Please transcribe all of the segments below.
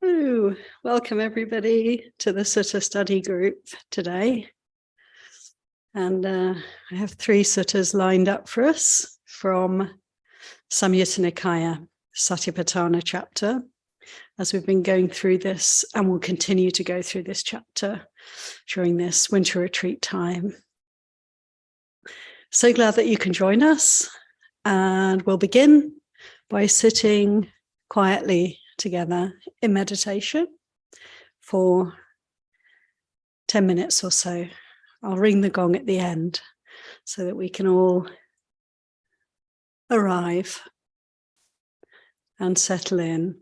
Ooh, welcome everybody to the Sutta study group today. And I have 3 suttas lined up for us from Samyutta Nikaya, Satipatthana chapter, as we've been going through this and will continue to go through this chapter during this winter retreat time. So glad that you can join us, and we'll begin by sitting quietly together in meditation for 10 minutes or so. I'll ring the gong at the end so that we can all arrive and settle in.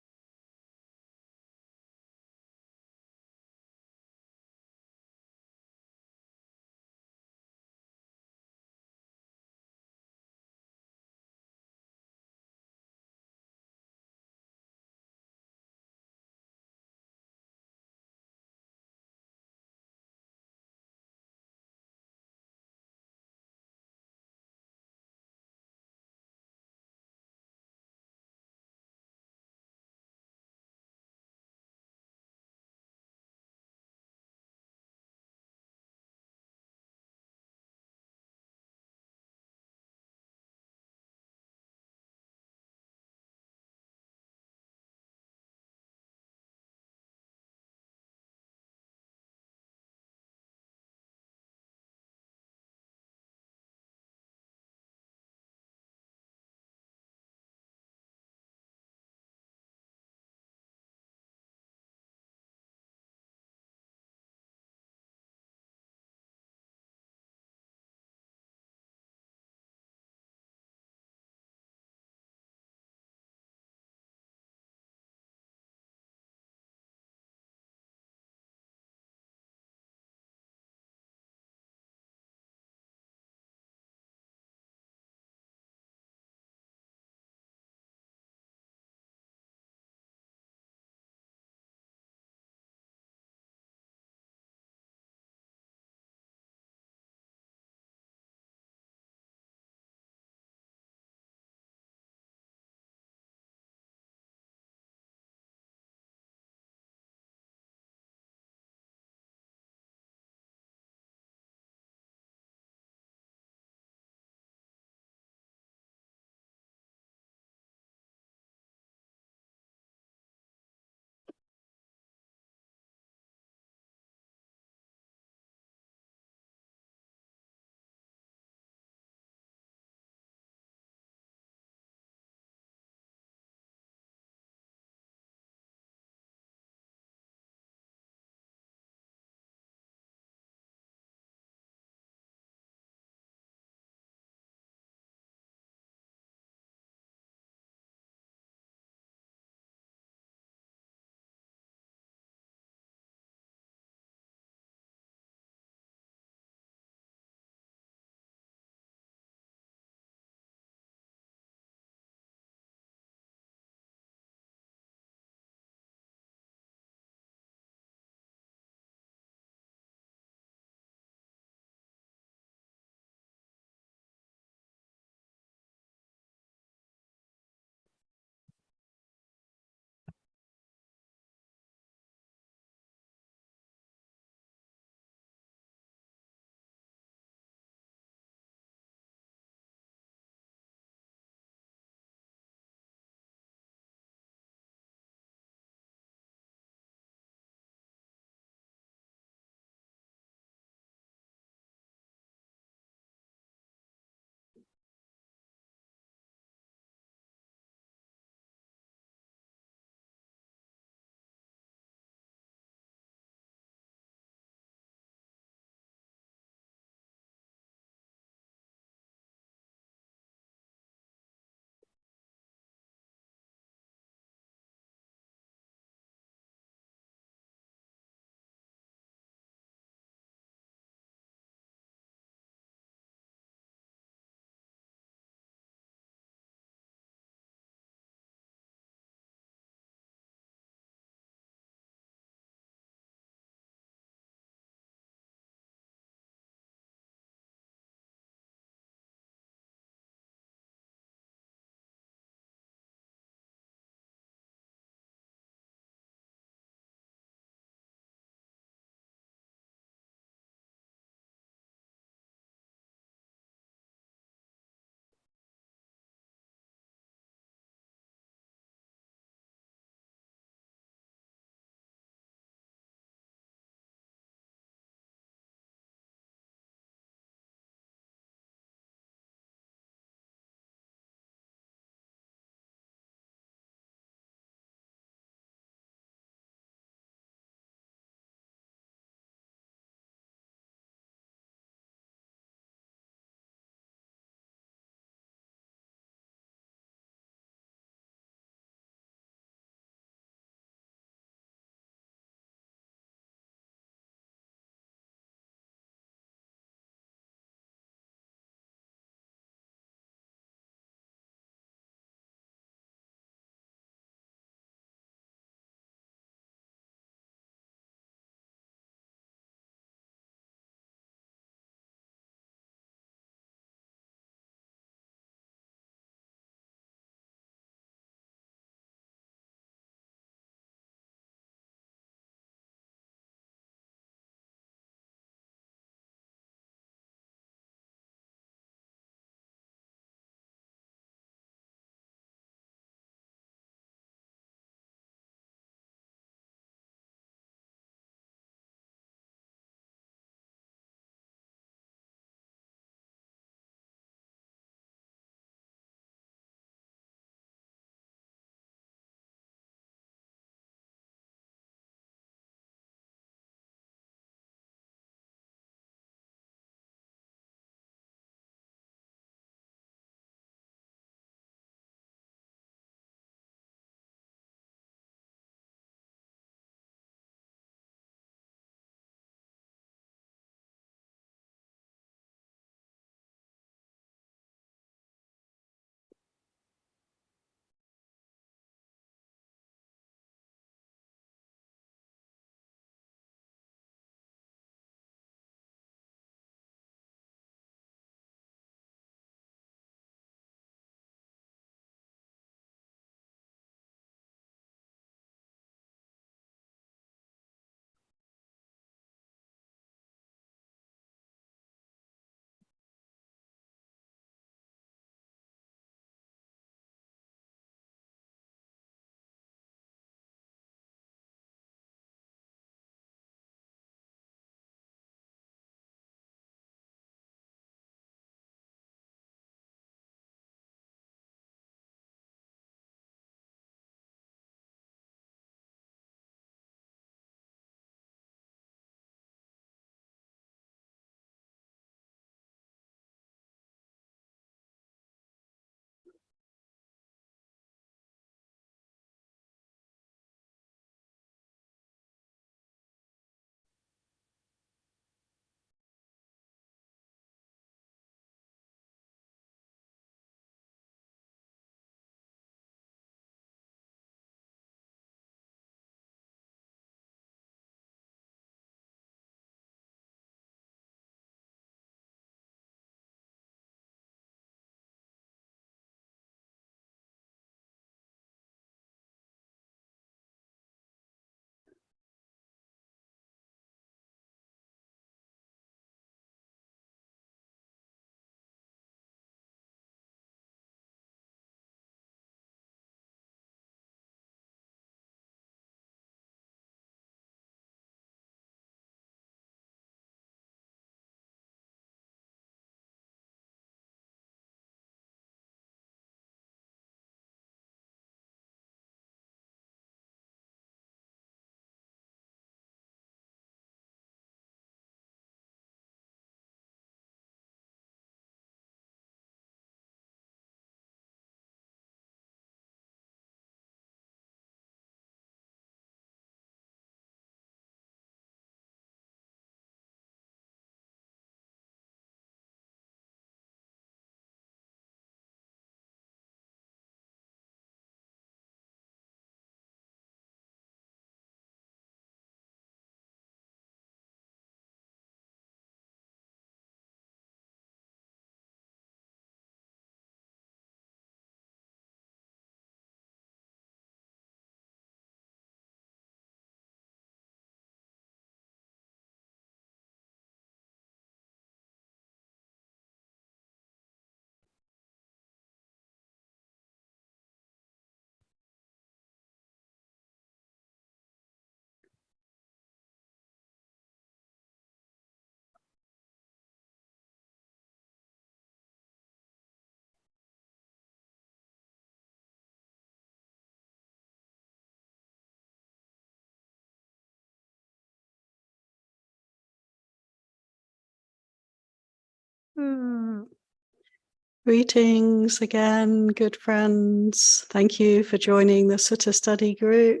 Greetings again, good friends. Thank you for joining the Sutta study group.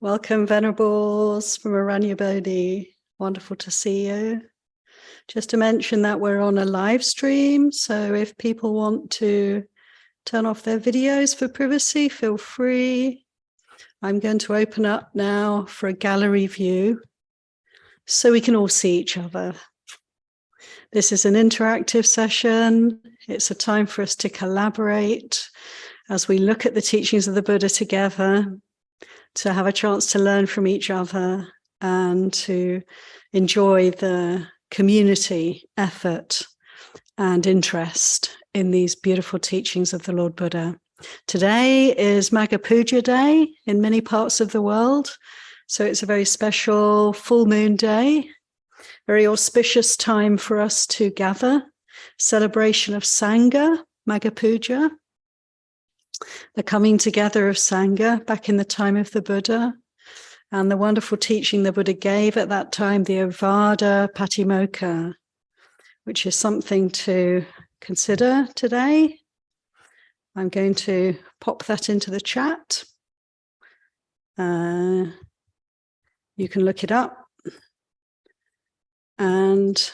Welcome, Venerables from Aranya Bodhi. Wonderful to see you. Just to mention that we're on a live stream, so if people want to turn off their videos for privacy, feel free. I'm going to open up now for a gallery view so we can all see each other. This is an interactive session. It's a time for us to collaborate as we look at the teachings of the Buddha together, to have a chance to learn from each other and to enjoy the community effort and interest in these beautiful teachings of the Lord Buddha. Today is Magha Puja Day in many parts of the world, so it's a very special full moon day. Very auspicious time for us to gather. Celebration of Sangha, Magha Puja. The coming together of Sangha back in the time of the Buddha. And the wonderful teaching the Buddha gave at that time, the Avada Patimokkha, which is something to consider today. I'm going to pop that into the chat. You can look it up and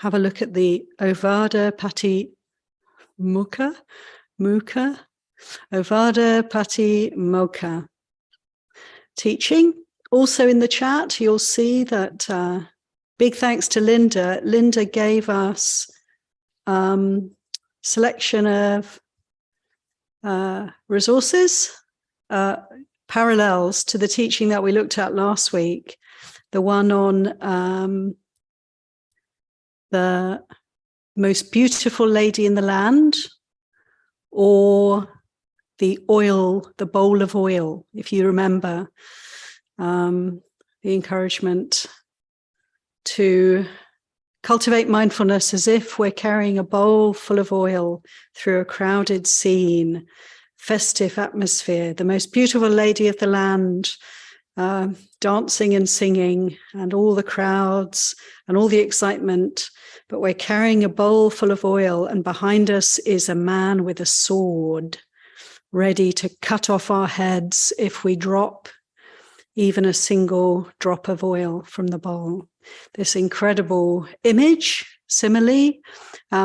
have a look at the Avada Patimokkha, Avada Patimokkha teaching. Also in the chat, you'll see that big thanks to Linda. Linda gave us selection of resources, parallels to the teaching that we looked at last week. The one on the most beautiful lady in the land, or the oil, the bowl of oil, if you remember, the encouragement to cultivate mindfulness as if we're carrying a bowl full of oil through a crowded scene, festive atmosphere, the most beautiful lady of the land, dancing and singing, and all the crowds and all the excitement, but we're carrying a bowl full of oil, and behind us is a man with a sword, ready to cut off our heads if we drop even a single drop of oil from the bowl. This incredible image, simile,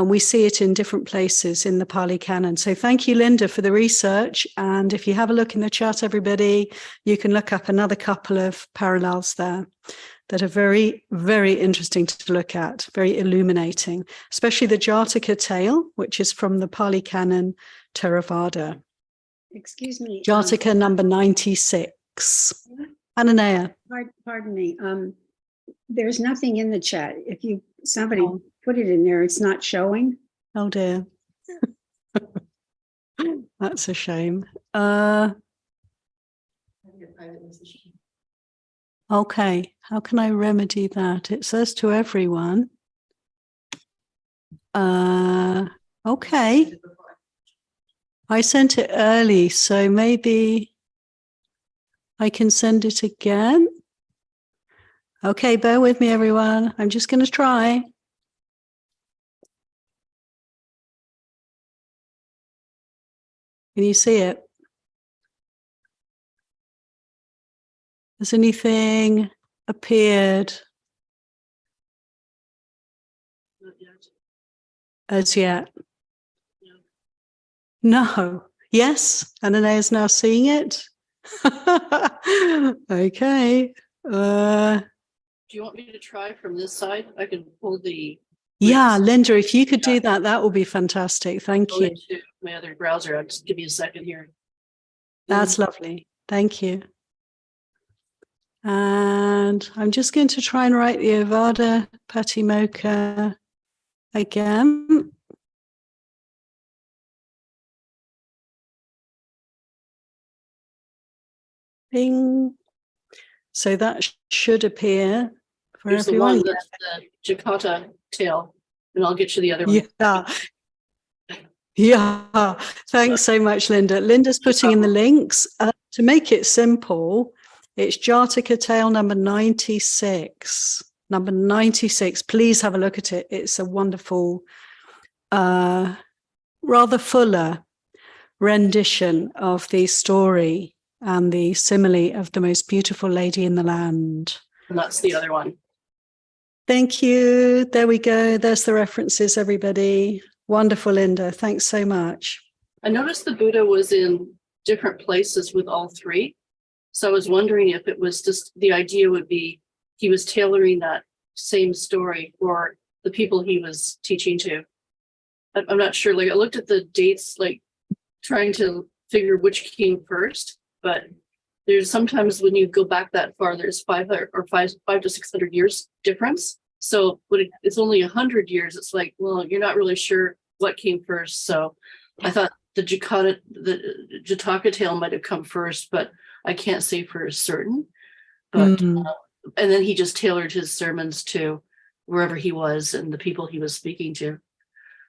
we see it in different places in the Pali Canon. So thank you, Linda, for the research. And if you have a look in the chat, everybody, you can look up another couple of parallels there that are very, very interesting to look at, very illuminating, especially the Jataka tale, which is from the Pali Canon Theravada. Excuse me. Jataka number 96. Ananaya. Pardon me. There's nothing in the chat. If somebody put it in there, it's not showing. Oh dear. That's a shame. Okay, how can I remedy that? It says to everyone. Okay. I sent it early, so maybe I can send it again. Okay, bear with me, everyone. I'm just going to try. Can you see it? Has anything appeared as yet? No. Yes, Ananea is now seeing it. Okay. Do you want me to try from this side? I can pull the... Yeah, Linda, if you could do that, that would be fantastic. Thank you. To my other browser. I'll just give you a second here. That's lovely. Thank you. And I'm just going to try and write the Avada Patimokkha again. Bing. So that should appear for Here's everyone. The one that's the Jakarta tail, and I'll get you the other one. Yeah. Thanks so much, Linda. Linda's putting in the links. To make it simple, it's Jataka tale number 96. number 96. Please have a look at it. It's a wonderful, rather fuller rendition of the story and the simile of the most beautiful lady in the land. And that's the other one. Thank you. There we go. There's the references, everybody. Wonderful, Linda. Thanks so much. I noticed the Buddha was in different places with all three. So I was wondering if it was just the idea would be he was tailoring that same story for the people he was teaching to. I'm not sure. Like I looked at the dates, like trying to figure which came first, but there's sometimes when you go back that far, there's 500 or 5 to 600 years difference. So when it's only 100 years, it's like, well, you're not really sure what came first. So I thought the Jataka tale might have come first, but I can't say for certain. But and then he just tailored his sermons to wherever he was and the people he was speaking to.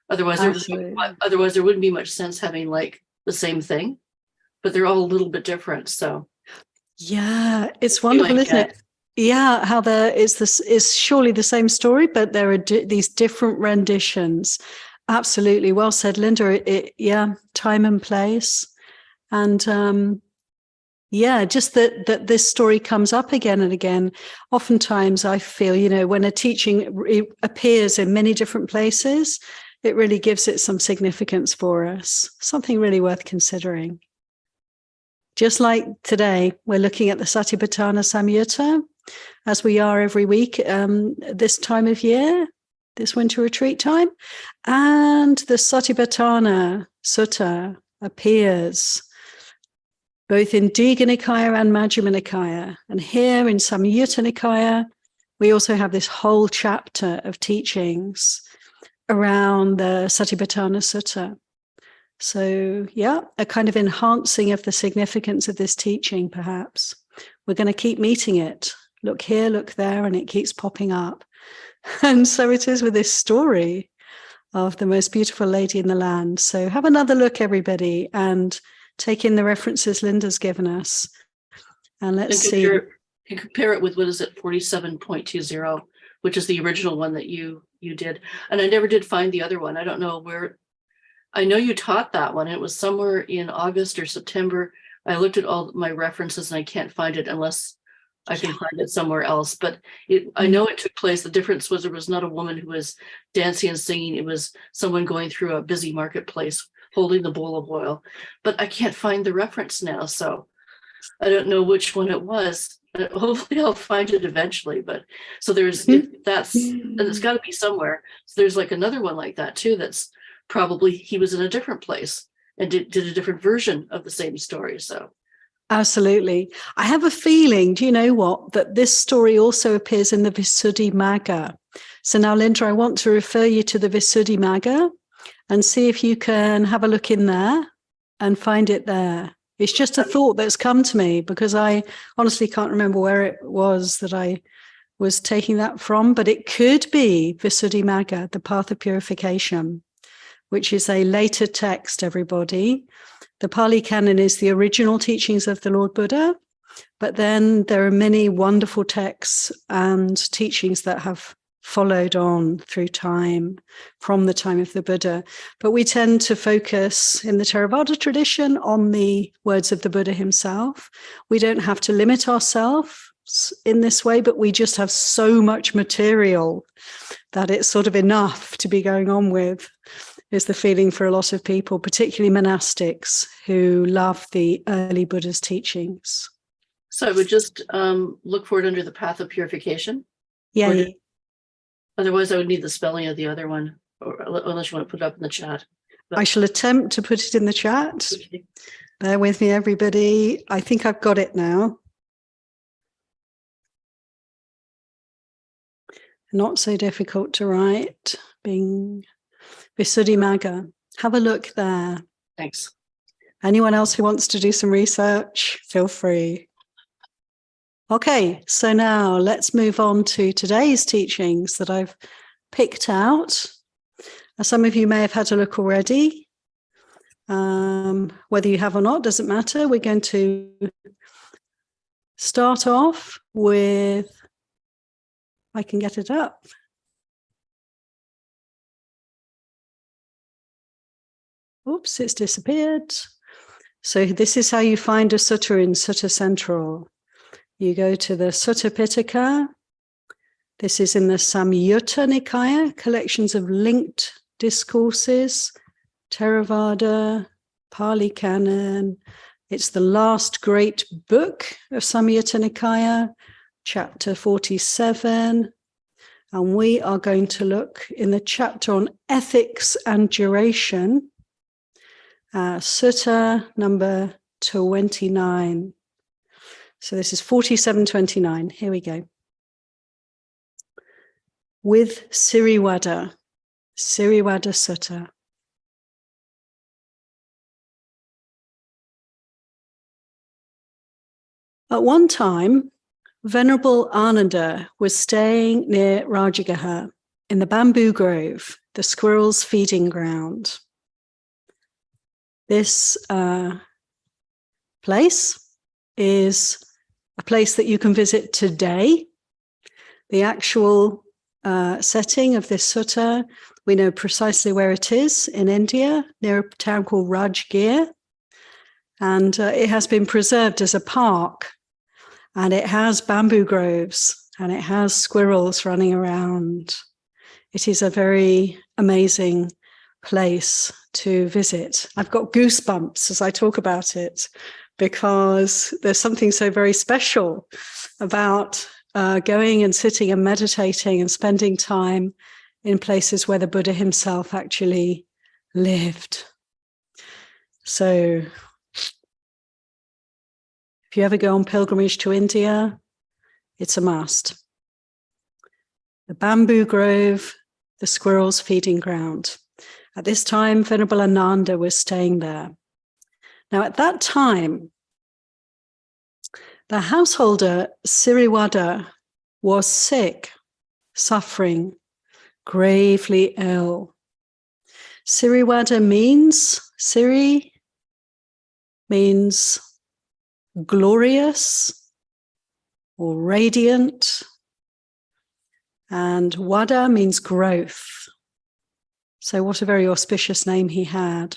Otherwise, there wouldn't be much sense having like the same thing, but they're all a little bit different. So yeah, it's wonderful, isn't it? Yeah, how there is this is surely the same story, but there are these different renditions. Absolutely, well said, Linda. Time and place, and just that this story comes up again and again. Oftentimes, I feel when a teaching appears in many different places, it really gives it some significance for us. Something really worth considering. Just like today, we're looking at the Satipatthana Samyutta, as we are every week this time of year, this winter retreat time. And the Satipatthana Sutta appears both in Digha Nikaya and Majjhima Nikaya. And here in Samyutta Nikaya, we also have this whole chapter of teachings around the Satipatthana Sutta. So, a kind of enhancing of the significance of this teaching, perhaps. We're going to keep meeting it. Look here, look there, and it keeps popping up. And so it is with this story of the most beautiful lady in the land. So have another look, everybody, and take in the references Linda's given us. And let's see. Compare it with, 47.20, which is the original one that you did. And I never did find the other one. I don't know where. I know you taught that one. It was somewhere in August or September. I looked at all my references and I can't find it unless I can find it somewhere else. But I know it took place. The difference was there was not a woman who was dancing and singing. It was someone going through a busy marketplace holding the bowl of oil. But I can't find the reference now. So I don't know which one it was. Hopefully I'll find it eventually. But so and it's got to be somewhere. So there's like another one like that too. That's probably he was in a different place and did a different version of the same story. So absolutely. I have a feeling, do you know what, that this story also appears in the Visuddhimagga. So now, Linda, I want to refer you to the Visuddhimagga and see if you can have a look in there and find it there. It's just a thought that's come to me because I honestly can't remember where it was that I was taking that from, but it could be Visuddhimagga, the Path of Purification, which is a later text, everybody. The Pali Canon is the original teachings of the Lord Buddha, but then there are many wonderful texts and teachings that have followed on through time from the time of the Buddha. But we tend to focus in the Theravada tradition on the words of the Buddha himself. We don't have to limit ourselves in this way, but we just have so much material that it's sort of enough to be going on with, is the feeling for a lot of people, particularly monastics who love the early Buddha's teachings. So I would just look for it under the Path of Purification. Yeah. Otherwise, I would need the spelling of the other one, or unless you want to put it up in the chat. But I shall attempt to put it in the chat. Okay. Bear with me, everybody. I think I've got it now. Not so difficult to write. Being Visuddhimagga. Have a look there. Thanks. Anyone else who wants to do some research, feel free. Okay, so now let's move on to today's teachings that I've picked out. Some of you may have had a look already. Whether you have or not, doesn't matter. We're going to start off with I can get it up. Oops, it's disappeared. So this is how you find a sutta in Sutta Central. You go to the Sutta Pitaka. This is in the Samyutta Nikaya, collections of linked discourses, Theravada, Pali Canon. It's the last great book of Samyutta Nikaya, chapter 47. And we are going to look in the chapter on ethics and duration, sutta number 29. So this is 4729. Here we go. With Siriwada Sutta. At one time, Venerable Ananda was staying near Rajagaha in the bamboo grove, the squirrels' feeding ground. This place is a place that you can visit today. The actual setting of this sutta, we know precisely where it is in India, near a town called Rajgir. And it has been preserved as a park. And it has bamboo groves and it has squirrels running around. It is a very amazing place to visit. I've got goosebumps as I talk about it because there's something so very special about going and sitting and meditating and spending time in places where the Buddha himself actually lived. So if you ever go on pilgrimage to India, it's a must. The bamboo grove, the squirrels' feeding ground. At this time, Venerable Ananda was staying there. Now, at that time, the householder Siriwada was sick, suffering, gravely ill. Siriwada means, Siri means glorious or radiant, and Wada means growth. So what a very auspicious name he had.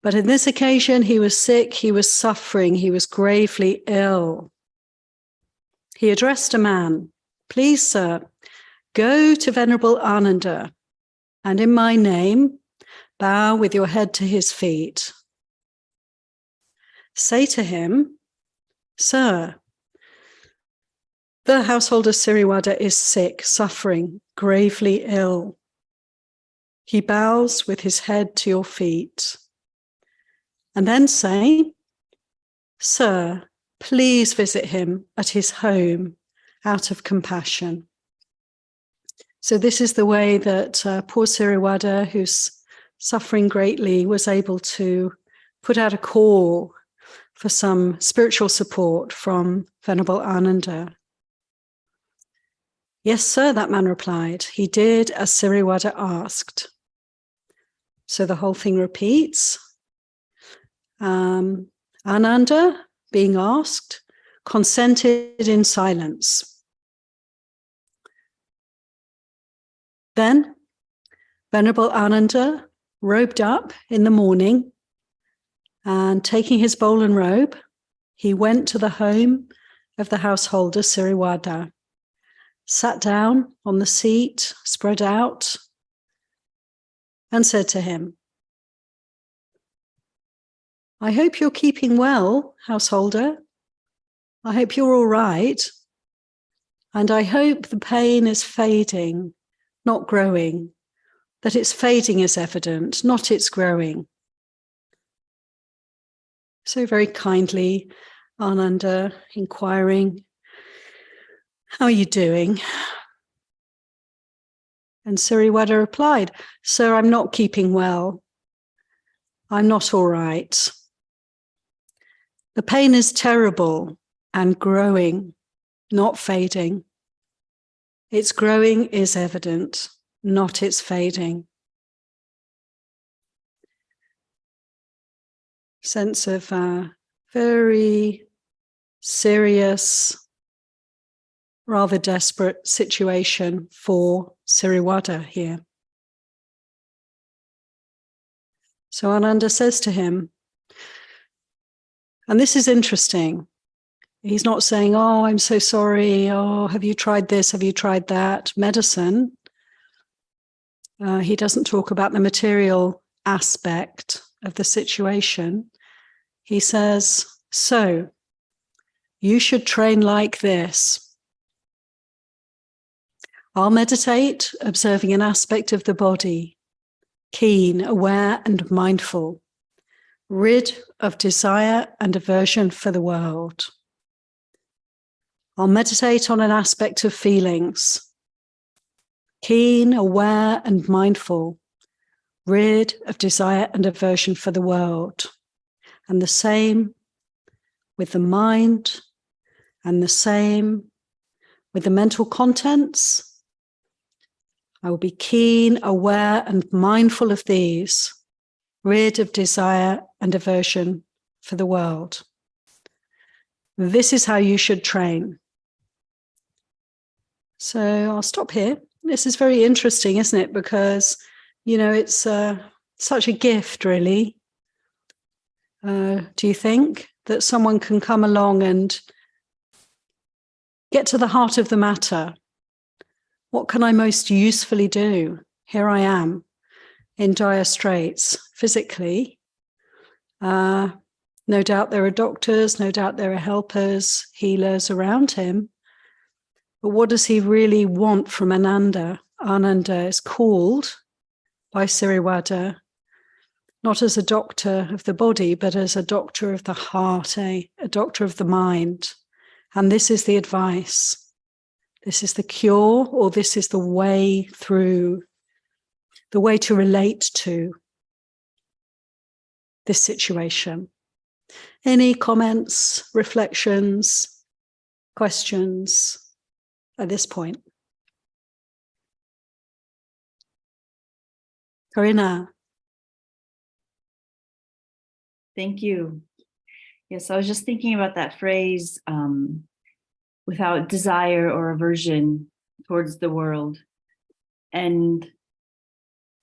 But in this occasion, he was sick, he was suffering, he was gravely ill. He addressed a man, "Please, sir, go to Venerable Ananda, and in my name, bow with your head to his feet. Say to him, 'Sir, the householder Siriwada is sick, suffering, gravely ill. He bows with his head to your feet.' And then say, 'Sir, please visit him at his home out of compassion.'" So this is the way that poor Siriwada, who's suffering greatly, was able to put out a call for some spiritual support from Venerable Ananda. "Yes, sir," that man replied. "He did as Siriwada asked." So the whole thing repeats. Ananda, being asked, consented in silence. Then Venerable Ananda robed up in the morning, and taking his bowl and robe, he went to the home of the householder Siriwada, sat down on the seat, spread out, and said to him, "I hope you're keeping well, householder. I hope you're all right. And I hope the pain is fading, not growing, that its fading is evident, not its growing." So very kindly, Ananda inquiring, "How are you doing?" And Siriwada replied, "Sir, I'm not keeping well. I'm not all right. The pain is terrible and growing, not fading. Its growing is evident, not its fading." Sense of very serious rather desperate situation for Silavaddha here. So Ananda says to him, and this is interesting, he's not saying, oh, I'm so sorry, oh, have you tried this, have you tried that, medicine. He doesn't talk about the material aspect of the situation. He says, so you should train like this. I'll meditate, observing an aspect of the body, keen, aware, and mindful, rid of desire and aversion for the world. I'll meditate on an aspect of feelings, keen, aware, and mindful, rid of desire and aversion for the world. And the same with the mind, and the same with the mental contents. I will be keen, aware, and mindful of these, rid of desire and aversion for the world. This is how you should train. So I'll stop here. This is very interesting, isn't it? Because, you know, it's such a gift, really. Do you think that someone can come along and get to the heart of the matter? What can I most usefully do? Here I am in dire straits physically. No doubt there are doctors, no doubt there are helpers, healers around him. But what does he really want from Ananda? Ananda is called by Silavaddha not as a doctor of the body, but as a doctor of the heart, a doctor of the mind. And this is the advice. This is the cure, or this is the way through, the way to relate to this situation. Any comments, reflections, questions at this point? Karina. Thank you. Yes, I was just thinking about that phrase, without desire or aversion towards the world. And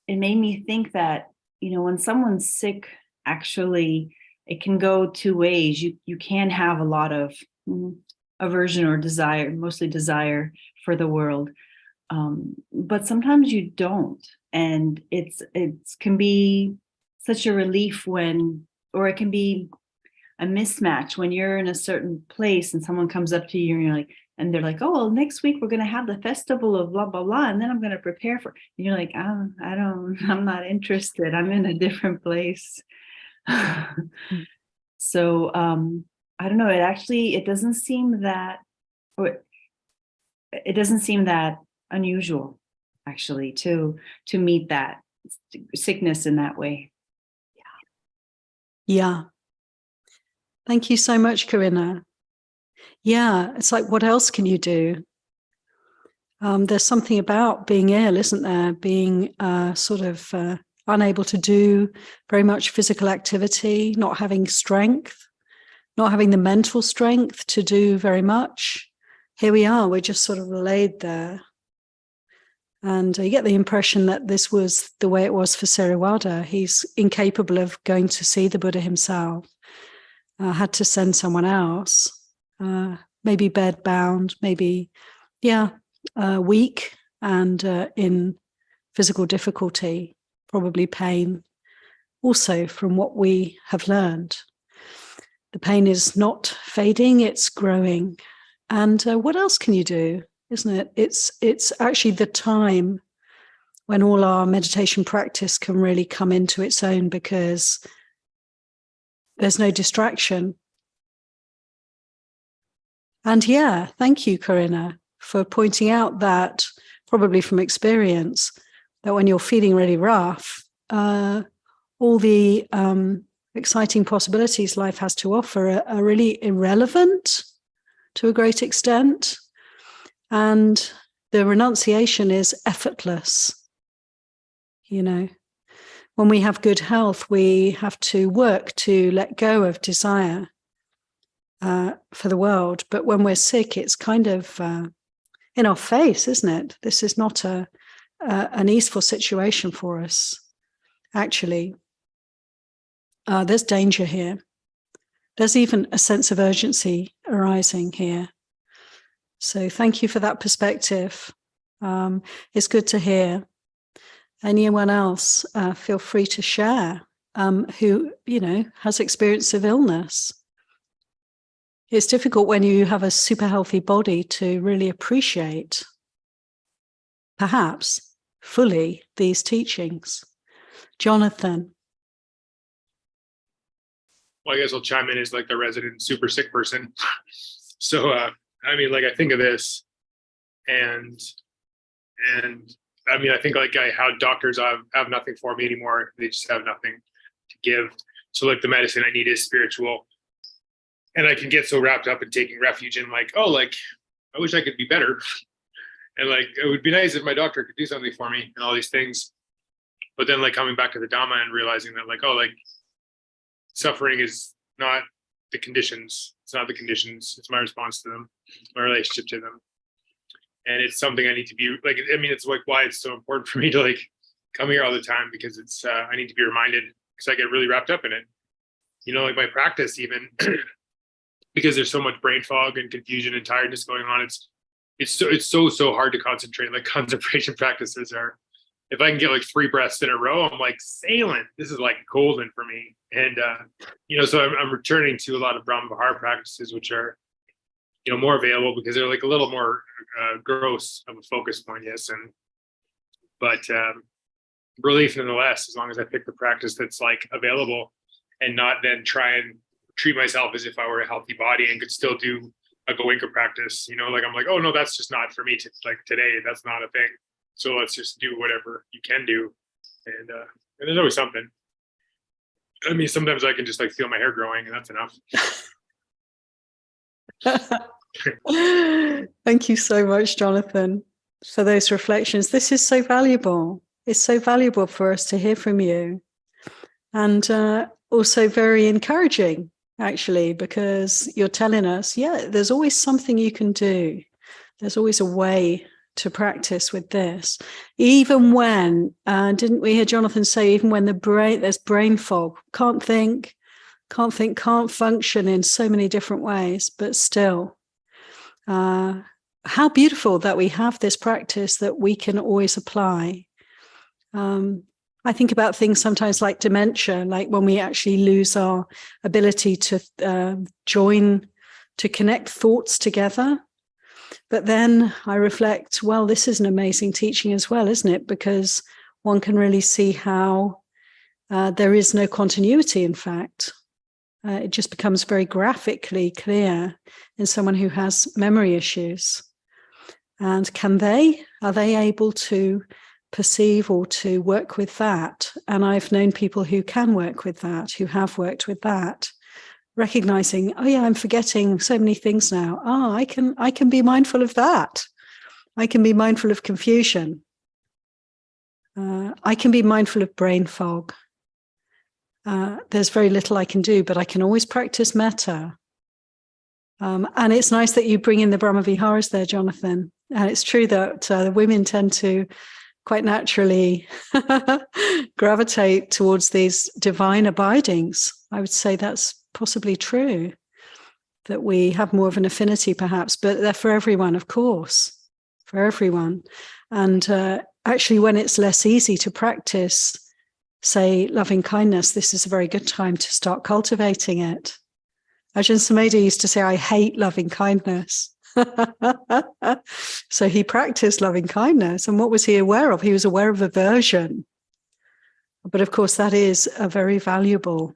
it made me think that, you know, when someone's sick, actually, it can go two ways. You can have a lot of aversion or desire, mostly desire for the world. But sometimes you don't. And it can be such a relief when, or it can be a mismatch when you're in a certain place and someone comes up to you and you're like, and they're like, oh, well, next week we're going to have the festival of blah, blah, blah. And then I'm going to prepare for, and you're like, I'm not interested. I'm in a different place. So, I don't know. It doesn't seem that, or it doesn't seem that unusual, actually, to meet that sickness in that way. Yeah. Thank you so much, Karina. Yeah, it's like, what else can you do? There's something about being ill, isn't there? Being sort of unable to do very much physical activity, not having strength, not having the mental strength to do very much. Here we are, we're just sort of laid there. And you get the impression that this was the way it was for Silavaddha. He's incapable of going to see the Buddha himself. Had to send someone else, maybe bedbound, maybe, weak and in physical difficulty, probably pain. Also, from what we have learned, the pain is not fading, it's growing. And what else can you do, isn't it? It's actually the time when all our meditation practice can really come into its own, because there's no distraction. And yeah, thank you, Karina, for pointing out that, probably from experience, that when you're feeling really rough, all the exciting possibilities life has to offer are really irrelevant to a great extent. And the renunciation is effortless. You know, when we have good health, we have to work to let go of desire for the world. But when we're sick, it's kind of in our face, isn't it? This is not an easeful situation for us. Actually, there's danger here. There's even a sense of urgency arising here. So thank you for that perspective. It's good to hear. Anyone else, feel free to share who, has experience of illness. It's difficult when you have a super healthy body to really appreciate, perhaps, fully these teachings. Jonathan. Well, I guess I'll chime in as like the resident super sick person. So, I think of this and I think like how doctors have nothing for me anymore. They just have nothing to give. So like the medicine I need is spiritual. And I can get so wrapped up in taking refuge in like, oh, like, I wish I could be better. And like, it would be nice if my doctor could do something for me and all these things. But then like coming back to the Dhamma and realizing that like, oh, like suffering is not the conditions. It's not the conditions. It's my response to them, my relationship to them. And it's something I need to be like, it's like why it's so important for me to like come here all the time, because it's, I need to be reminded, because I get really wrapped up in it. Like my practice even, because there's so much brain fog and confusion and tiredness going on. It's so hard to concentrate. Like concentration practices are, if I can get like 3 breaths in a row, I'm like sailing. This is like golden for me. And, so I'm returning to a lot of Brahma Vihara practices, which are, more available because they're like a little more gross of a focus point. Yes. But relief nonetheless, as long as I pick the practice that's like available and not then try and treat myself as if I were a healthy body and could still do a Goenka practice, like I'm like, oh no, that's just not for me to like today. That's not a thing. So let's just do whatever you can do. And there's always something. Sometimes I can just like feel my hair growing and that's enough. Thank you so much, Jonathan, for those reflections. This is so valuable. It's so valuable for us to hear from you. And also very encouraging, actually, because you're telling us, there's always something you can do. There's always a way to practice with this. Even when, didn't we hear Jonathan say, even when there's brain fog, can't think, can't function in so many different ways, but still, how beautiful that we have this practice that we can always apply. I think about things sometimes like dementia, like when we actually lose our ability to to connect thoughts together. But then I reflect, well, this is an amazing teaching as well, isn't it? Because one can really see how there is no continuity, in fact. It just becomes very graphically clear in someone who has memory issues. And are they able to perceive or to work with that? And I've known people who can work with that, who have worked with that, recognizing, oh yeah, I'm forgetting so many things now. I can be mindful of that. I can be mindful of confusion. I can be mindful of brain fog. There's very little I can do, but I can always practice metta. And it's nice that you bring in the Brahma Viharas there, Jonathan. And it's true that the women tend to quite naturally gravitate towards these divine abidings. I would say that's possibly true, that we have more of an affinity perhaps, but they're for everyone, of course, for everyone. And actually, when it's less easy to practice, say, loving kindness, this is a very good time to start cultivating it. Ajahn Sumedho used to say, I hate loving kindness. So he practiced loving kindness. And what was he aware of? He was aware of aversion. But of course, that is a very valuable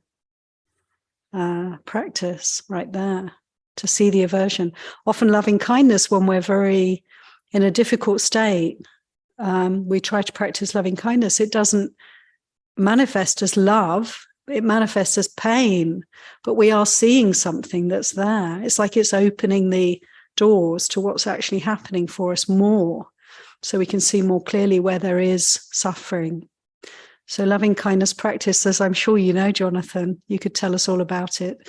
practice right there, to see the aversion. Often loving kindness, when we're very in a difficult state, we try to practice loving kindness. It doesn't manifest as love, it manifests as pain, but we are seeing something that's there. It's like it's opening the doors to what's actually happening for us more, so we can see more clearly where there is suffering. So loving kindness practice, as I'm sure you know, Jonathan, you could tell us all about it,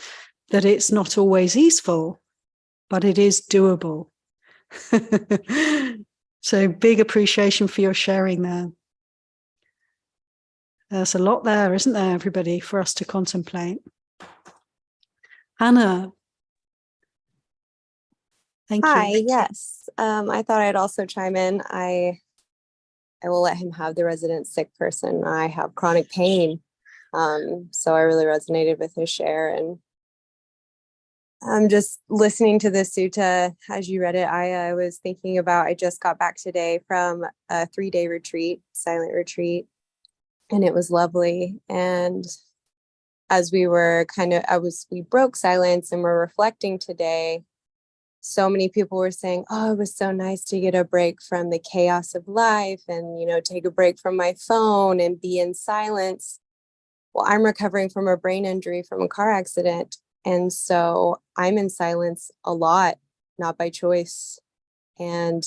that it's not always easeful, but it is doable. So big appreciation for your sharing there. There's a lot there, isn't there, everybody, for us to contemplate. Hannah. Thank Hi, you. yes. I thought I'd also chime in. I will let him have the resident sick person. I have chronic pain. So I really resonated with his share. And I'm just listening to this sutta as you read it. I was thinking about, I just got back today from a 3-day retreat, silent retreat, and it was lovely. And as we were we broke silence and we're reflecting today, so many people were saying, oh, it was so nice to get a break from the chaos of life and, take a break from my phone and be in silence. Well, I'm recovering from a brain injury from a car accident. And so I'm in silence a lot, not by choice. And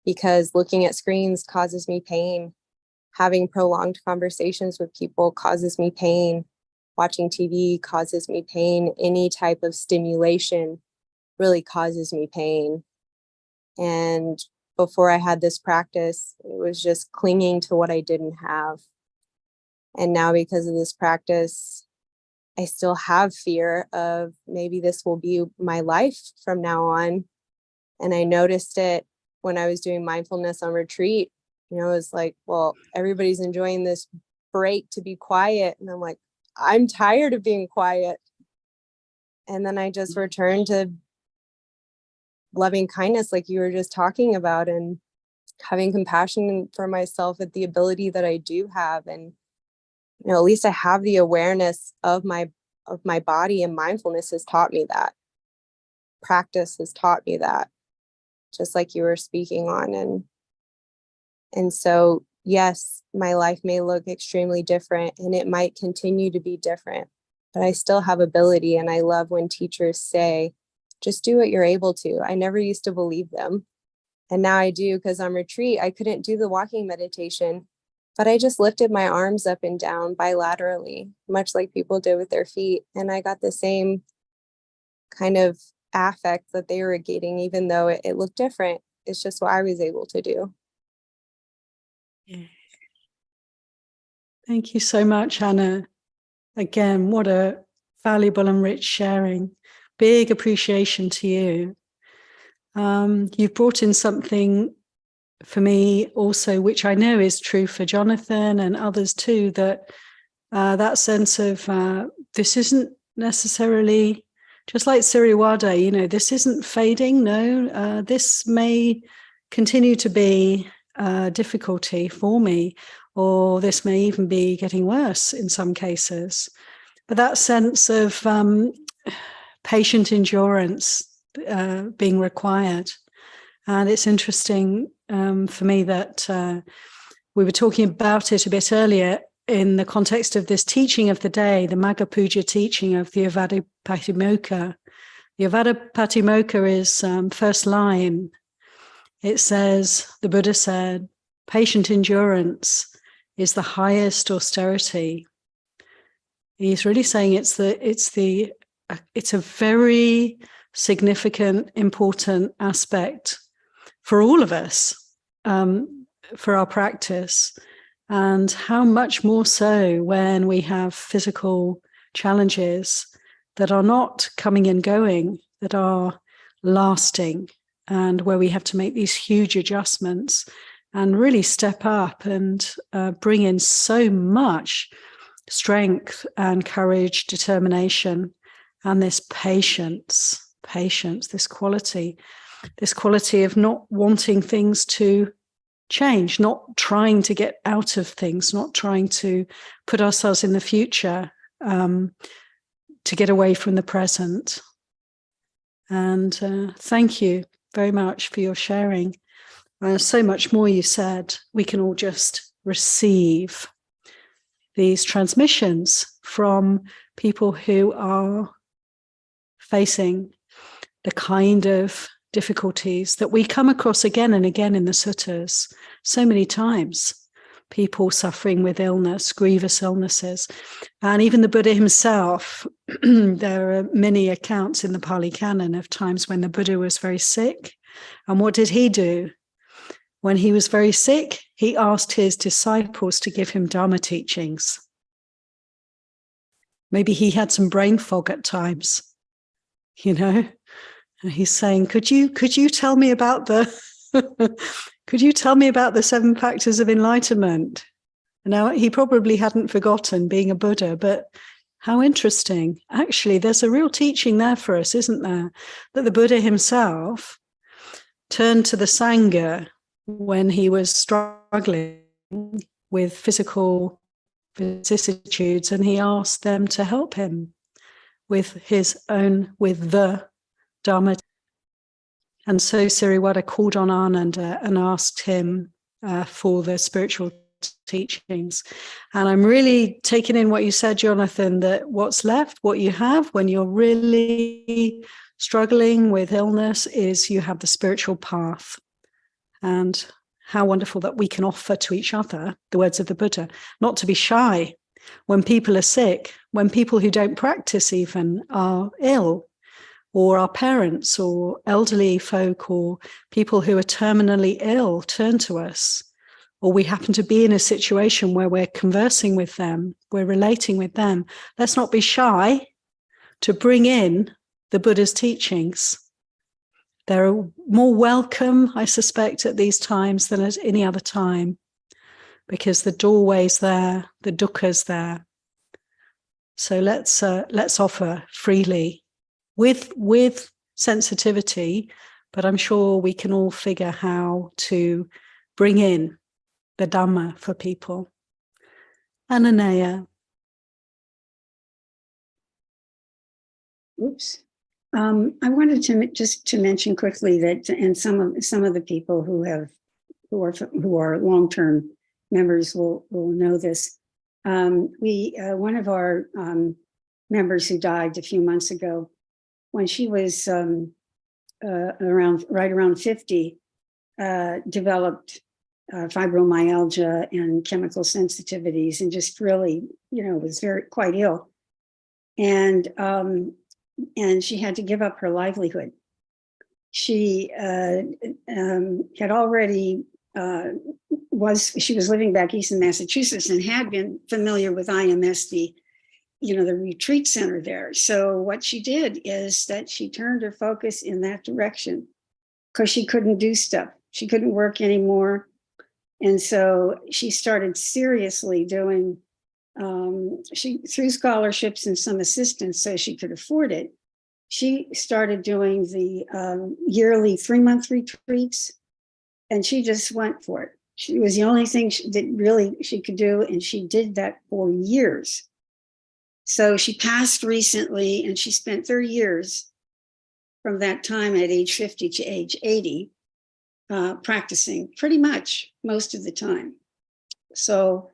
because looking at screens causes me pain, having prolonged conversations with people causes me pain, watching TV causes me pain, any type of stimulation really causes me pain. And before I had this practice, it was just clinging to what I didn't have. And now because of this practice, I still have fear of maybe this will be my life from now on. And I noticed it when I was doing mindfulness on retreat. It was like, well, everybody's enjoying this break to be quiet. And I'm like, I'm tired of being quiet. And then I just returned to loving kindness, like you were just talking about, and having compassion for myself at the ability that I do have. And, at least I have the awareness of my body, and mindfulness has taught me that. Practice has taught me that, just like you were speaking on. And so, yes, my life may look extremely different and it might continue to be different, but I still have ability. And I love when teachers say, just do what you're able to. I never used to believe them. And now I do, because on retreat, I couldn't do the walking meditation, but I just lifted my arms up and down bilaterally, much like people did with their feet. And I got the same kind of affect that they were getting, even though it looked different. It's just what I was able to do. Yeah. Thank you so much, Hannah. Again, what a valuable and rich sharing. Big appreciation to you. You've brought in something for me also, which I know is true for Jonathan and others too, that sense of this isn't necessarily, just like Siriwada, this isn't fading. No, this may continue to be a difficulty for me, or this may even be getting worse in some cases. But that sense of patient endurance being required. And it's interesting for me that we were talking about it a bit earlier in the context of this teaching of the day, the Magga Puja teaching of the Avada Patimokkha. The Avada Patimokkha is first line. It says, the Buddha said, patient endurance is the highest austerity. He's really saying it's a very significant, important aspect for all of us, for our practice, and how much more so when we have physical challenges that are not coming and going, that are lasting, and where we have to make these huge adjustments and really step up and bring in so much strength and courage, determination, and this patience, this quality of not wanting things to change, not trying to get out of things, not trying to put ourselves in the future to get away from the present. And thank you very much for your sharing. So much more you said. We can all just receive these transmissions from people who are facing the kind of difficulties that we come across again and again in the suttas so many times. People suffering with illness, grievous illnesses. And even the Buddha himself, there are many accounts in the Pali Canon of times when the Buddha was very sick And what did he do? When he was very sick, he asked his disciples to give him Dharma teachings. Maybe he had some brain fog at times, you know. And he's saying, could you tell me about the could you tell me about the 7 factors of enlightenment? Now, he probably hadn't forgotten being a Buddha, but how interesting. Actually, there's a real teaching there for us, isn't there? That the Buddha himself turned to the Sangha when he was struggling with physical vicissitudes, and he asked them to help him with the Dharma. And so Siriwada called on Ananda and asked him for the spiritual teachings. And I'm really taking in what you said, Jonathan, that what's left, what you have when you're really struggling with illness is you have the spiritual path. And how wonderful that we can offer to each other the words of the Buddha, not to be shy when people are sick, when people who don't practice even are ill, or our parents or elderly folk or people who are terminally ill turn to us, or we happen to be in a situation where we're conversing with them, we're relating with them. Let's not be shy to bring in the Buddha's teachings. They're more welcome, I suspect, at these times than at any other time, because the doorway's there, the dukkha's there. So let's offer freely, with sensitivity, but I'm sure we can all figure how to bring in the Dhamma for people. Ananaya. Oops. I wanted to mention quickly that, and some of the people who are long-term members will know this. One of our members who died a few months ago, when she was around 50, developed fibromyalgia and chemical sensitivities, and just really, was quite ill. And she had to give up her livelihood. She had already she was living back east in Massachusetts and had been familiar with IMS, the retreat center there. So what she did is that she turned her focus in that direction because she couldn't do stuff. She couldn't work anymore. And so she started seriously doing, through scholarships and some assistance so she could afford it, she started doing the yearly 3-month retreats, and she just went for it. It was the only thing that she could do, and she did that for years. So she passed recently, and she spent 30 years from that time at age 50 to age 80 practicing pretty much most of the time. So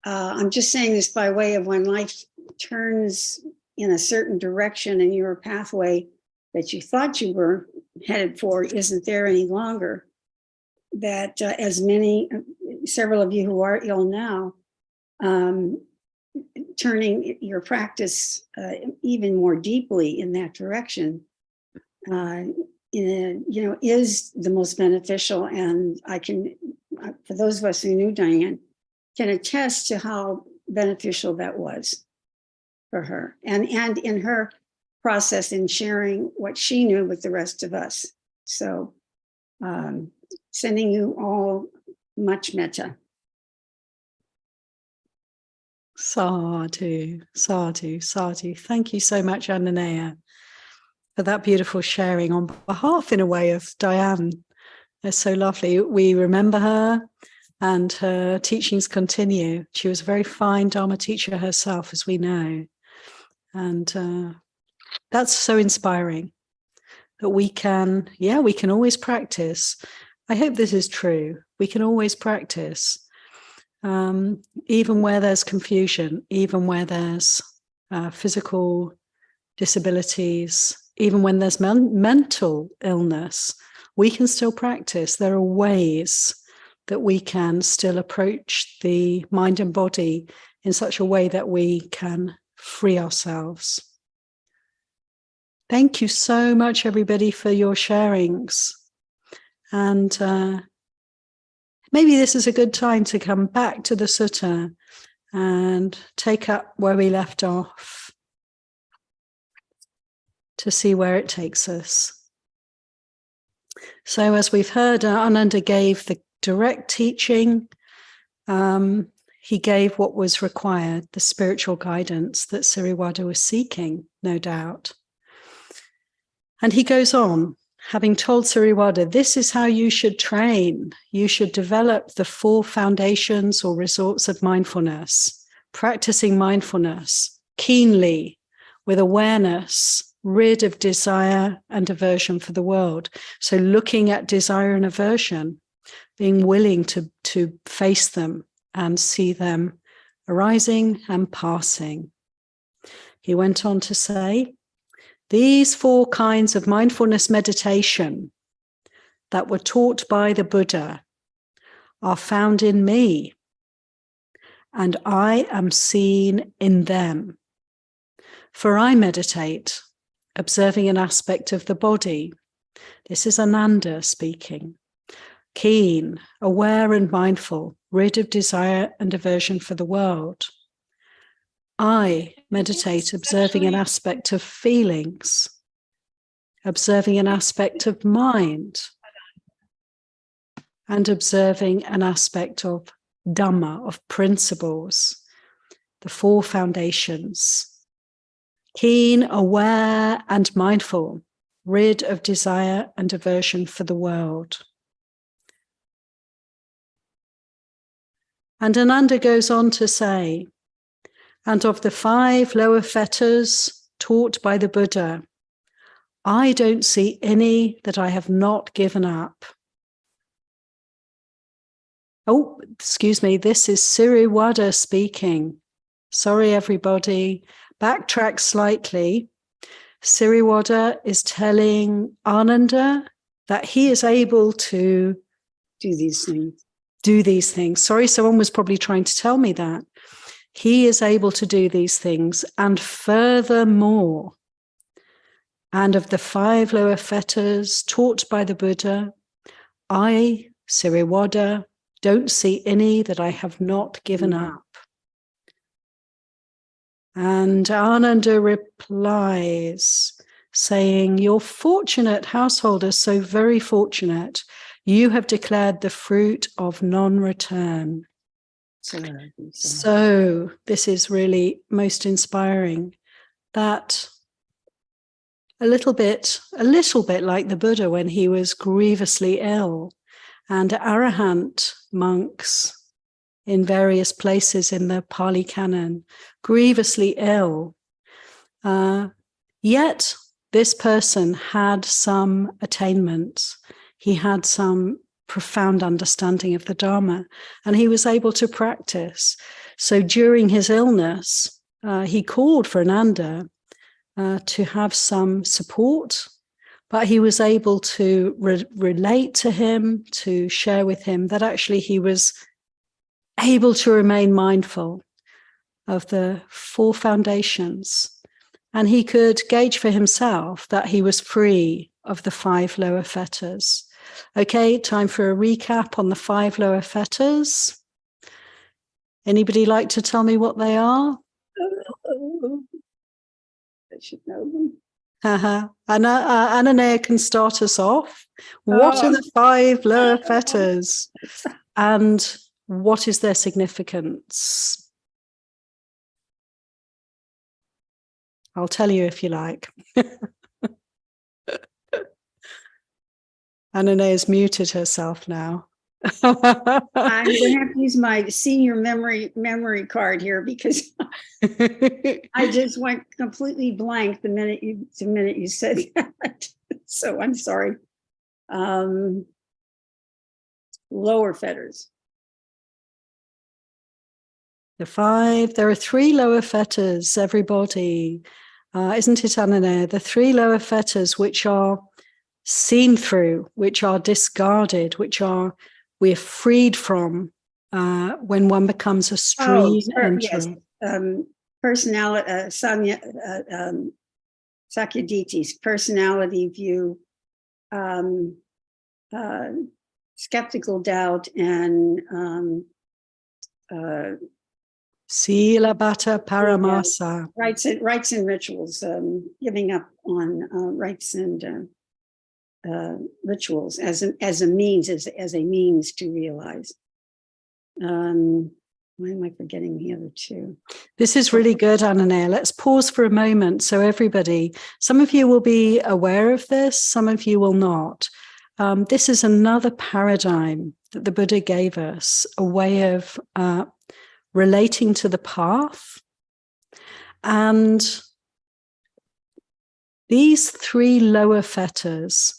I'm just saying this by way of when life turns in a certain direction and your pathway that you thought you were headed for isn't there any longer, that several of you who are ill now, turning your practice even more deeply in that direction, is the most beneficial. And I can, for those of us who knew Diane, can attest to how beneficial that was for her, and in her process in sharing what she knew with the rest of us. So sending you all much metta. Sadhu, sadhu, sadhu. Thank you so much, Ananaya, for that beautiful sharing on behalf, in a way, of Diane. It's so lovely. We remember her, and her teachings continue. She was a very fine Dharma teacher herself, as we know. And that's so inspiring that we can always practice. I hope this is true. We can always practice, even where there's confusion, even where there's physical disabilities, even when there's mental illness, we can still practice. There are ways that we can still approach the mind and body in such a way that we can free ourselves. Thank you so much, everybody, for your sharings. And maybe this is a good time to come back to the sutta and take up where we left off to see where it takes us. So as we've heard, Ananda gave the direct teaching. He gave what was required, the spiritual guidance that Silavaddha was seeking, no doubt. And he goes on, having told Silavaddha, this is how you should train. You should develop the 4 foundations or resorts of mindfulness, practicing mindfulness keenly, with awareness, rid of desire and aversion for the world. So looking at desire and aversion, being willing to face them and see them arising and passing. He went on to say, these 4 kinds of mindfulness meditation that were taught by the Buddha are found in me, and I am seen in them. For I meditate, observing an aspect of the body. This is Ananda speaking. Keen, aware and mindful, rid of desire and aversion for the world. I meditate, observing an aspect of feelings, observing an aspect of mind, and observing an aspect of Dhamma, of principles, the 4 foundations. Keen, aware, and mindful, rid of desire and aversion for the world. And Ananda goes on to say, and of the 5 lower fetters taught by the Buddha, I don't see any that I have not given up. Oh, excuse me, this is Silavaddha speaking. Sorry, everybody. Backtrack slightly. Silavaddha is telling Ananda that he is able to Do these things. Sorry, someone was probably trying to tell me that. He is able to do these things, and furthermore, and of the 5 lower fetters taught by the Buddha, I, Silavaddha, don't see any that I have not given up. And Ananda replies, saying, you're fortunate, householder, so very fortunate. You have declared the fruit of non-return. So this is really most inspiring, that a little bit like the Buddha when he was grievously ill, and Arahant monks in various places in the Pali Canon, grievously ill. Yet this person had some attainments. He had some profound understanding of the Dharma, and he was able to practice. So during his illness, he called for Ananda to have some support, but he was able to relate to him, to share with him that actually he was able to remain mindful of the 4 foundations, and he could gauge for himself that he was free of the 5 lower fetters. Okay, time for a recap on the 5 lower fetters. Anybody like to tell me what they are? I should know them. Ananaya can start us off. What are the 5 lower fetters, and what is their significance? I'll tell you if you like. Ananaya's muted herself now. I'm going to have to use my senior memory card here, because I just went completely blank the minute you said that. So I'm sorry. Lower fetters. The 5, there are 3 lower fetters, everybody. Isn't it, Ananaya? The 3 lower fetters which are seen through, which are discarded, we're freed from when one becomes a stream entering. Yes. Personality, Sakyaditi's personality view, skeptical doubt and Silavaddhisutta paramasa. rites and rituals, giving up on rites and rituals as a means to realize. Why am I forgetting the other two? This is really good, Ananea. Let's pause for a moment. So everybody, some of you will be aware of this, some of you will not. This is another paradigm that the Buddha gave us, a way of relating to the path. And these three lower fetters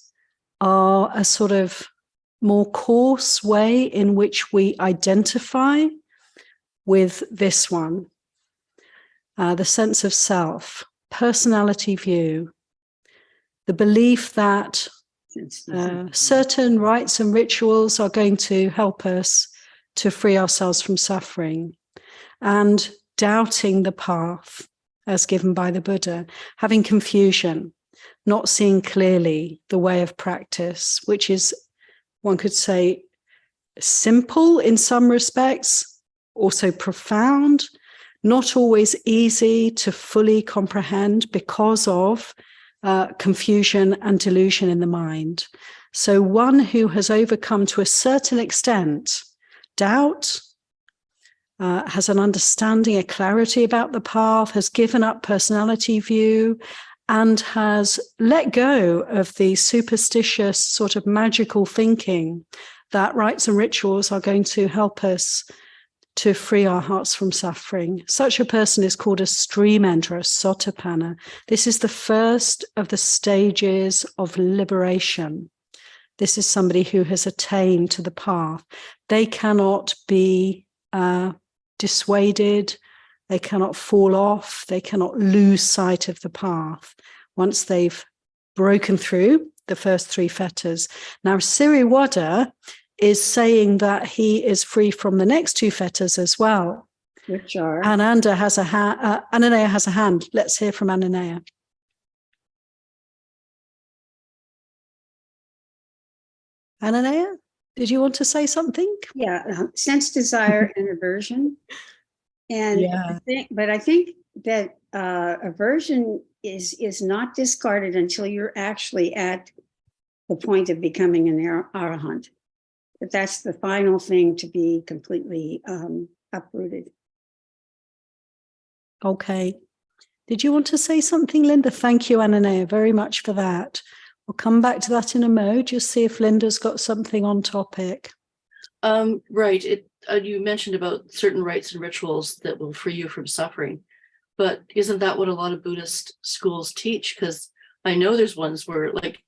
are a sort of more coarse way in which we identify with this one, the sense of self, personality view, the belief that certain rites and rituals are going to help us to free ourselves from suffering, and doubting the path as given by the Buddha, having confusion, not seeing clearly the way of practice, which is, one could say, simple in some respects, also profound, not always easy to fully comprehend because of confusion and delusion in the mind. So one who has overcome to a certain extent doubt, has an understanding, a clarity about the path, has given up personality view, and has let go of the superstitious sort of magical thinking that rites and rituals are going to help us to free our hearts from suffering. Such a person is called a stream enterer, a sotapanna. This is the first of the stages of liberation. This is somebody who has attained to the path. They cannot be dissuaded. They cannot fall off. They cannot lose sight of the path once they've broken through the first three fetters. Now, Siriwada is saying that he is free from the next two fetters as well. Which are? Ananda has a hand. Ananea has a hand. Let's hear from Ananea. Ananea, did you want to say something? Yeah, sense, desire, and aversion. And Yeah. I think that aversion is not discarded until you're actually at the point of becoming an arahant. But that's the final thing to be completely uprooted. Okay. Did you want to say something, Linda? Thank you, Ananea, very much for that. We'll come back to that in a mo. Just see if Linda's got something on topic. Right. You mentioned about certain rites and rituals that will free you from suffering, but isn't that what a lot of Buddhist schools teach? Because I know there's ones where, like,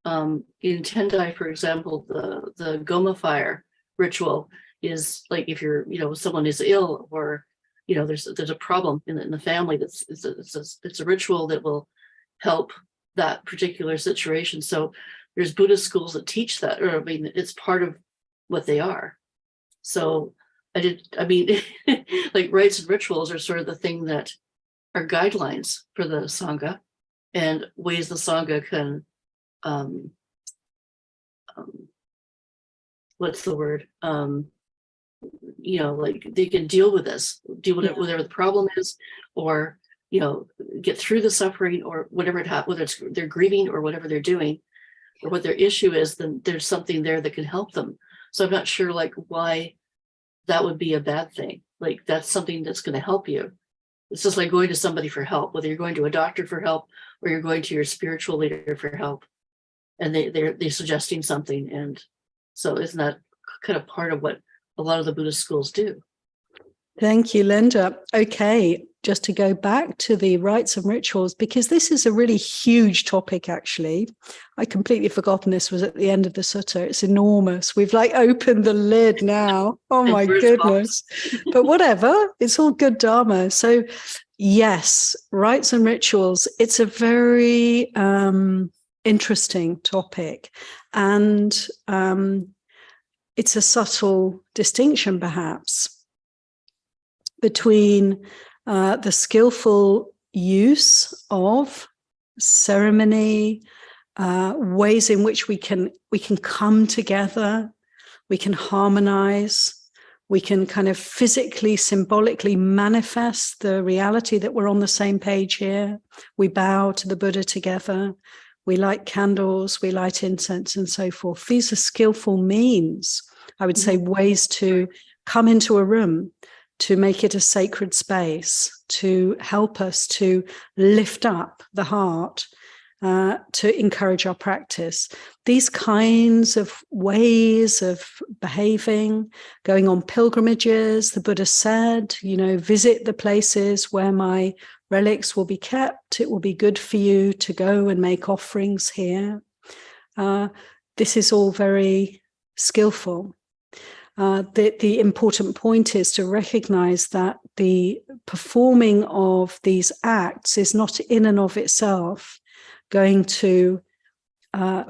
in Tendai, for example, the Goma fire ritual is like, if you're, someone is ill, or there's a problem in the family, it's a ritual that will help that particular situation. So there's Buddhist schools that teach that, or it's part of what they are. So like rites and rituals are sort of the thing that are guidelines for the Sangha and ways the Sangha can what's the word? Like they can deal with whatever the problem is, or get through the suffering, or whatever whether it's they're grieving or whatever they're doing, or what their issue is, then there's something there that can help them. So I'm not sure like why that would be a bad thing. Like that's something that's going to help you. It's just like going to somebody for help, whether you're going to a doctor for help or you're going to your spiritual leader for help, and they're suggesting something. And so isn't that kind of part of what a lot of the Buddhist schools do? Thank you, Linda. Okay, just to go back to the rites and rituals, because this is a really huge topic, actually. I completely forgotten this was at the end of the sutta. It's enormous. We've like opened the lid now. Oh my goodness. But whatever, it's all good Dharma. So yes, rites and rituals, it's a very interesting topic. And it's a subtle distinction, perhaps, between the skillful use of ceremony, ways in which we can come together, we can harmonize, we can kind of physically, symbolically manifest the reality that we're on the same page here. We bow to the Buddha together, we light candles, we light incense and so forth. These are skillful means, I would say, ways to come into a room, to make it a sacred space, to help us to lift up the heart, to encourage our practice. These kinds of ways of behaving, going on pilgrimages, the Buddha said, visit the places where my relics will be kept. It will be good for you to go and make offerings here. This is all very skillful. The important point is to recognize that the performing of these acts is not in and of itself going to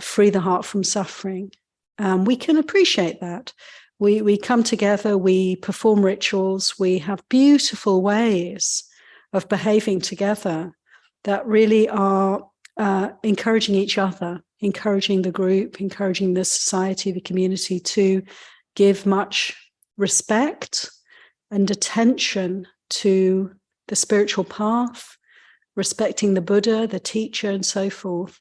free the heart from suffering. We can appreciate that. We come together, we perform rituals, we have beautiful ways of behaving together that really are encouraging each other, encouraging the group, encouraging the society, the community to give much respect and attention to the spiritual path, respecting the Buddha, the teacher, and so forth.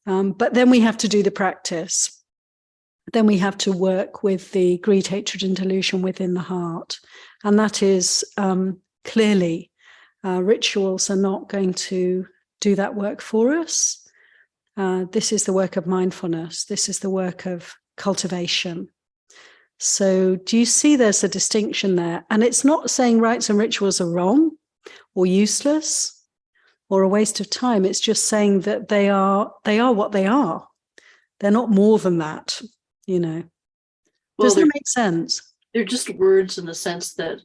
But then we have to do the practice. Then we have to work with the greed, hatred, and delusion within the heart. And that is clearly, rituals are not going to do that work for us. This is the work of mindfulness. This is the work of cultivation. So do you see there's a distinction there? And it's not saying rites and rituals are wrong or useless or a waste of time. It's just saying that they are what they are. They're not more than that, Well, Does that make sense? They're just words in the sense that